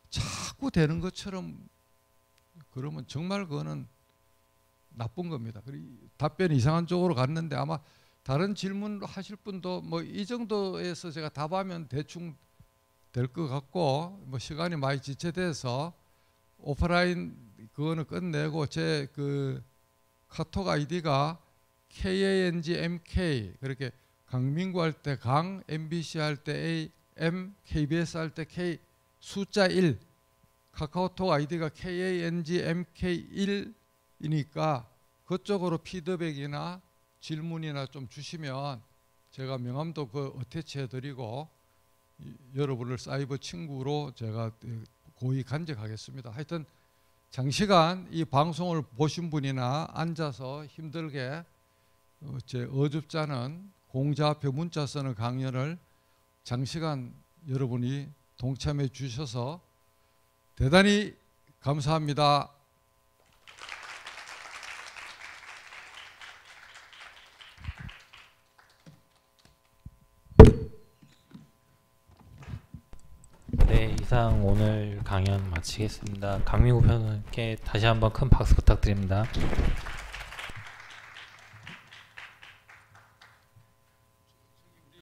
자꾸 되는 것처럼 그러면 정말 그거는 나쁜 겁니다. 답변이 이상한 쪽으로 갔는데 아마 다른 질문 하실 분도 뭐 이 정도에서 제가 답하면 대충 될 것 같고, 뭐 시간이 많이 지체돼서 오프라인 그거는 끝내고 제 그 카톡 아이디가 KANGMK, 그렇게 강민구 할 때 강, MBC 할 때 A, M, KBS 할 때 K, 숫자 1, 카카오톡 아이디가 KANGMK1이니까 그쪽으로 피드백이나 질문이나 좀 주시면 제가 명함도 그 어태치해 드리고 여러분을 사이버 친구로 제가 고이 간직하겠습니다. 하여튼 장시간 이 방송을 보신 분이나 앉아서 힘들게 제 어줍지 않은 공자표 문자 쓰는 강연을 장시간 여러분이 동참해 주셔서 대단히 감사합니다. 네, 이상 오늘 강연 마치겠습니다. 강민구 변호사님께 다시 한번 큰 박수 부탁드립니다.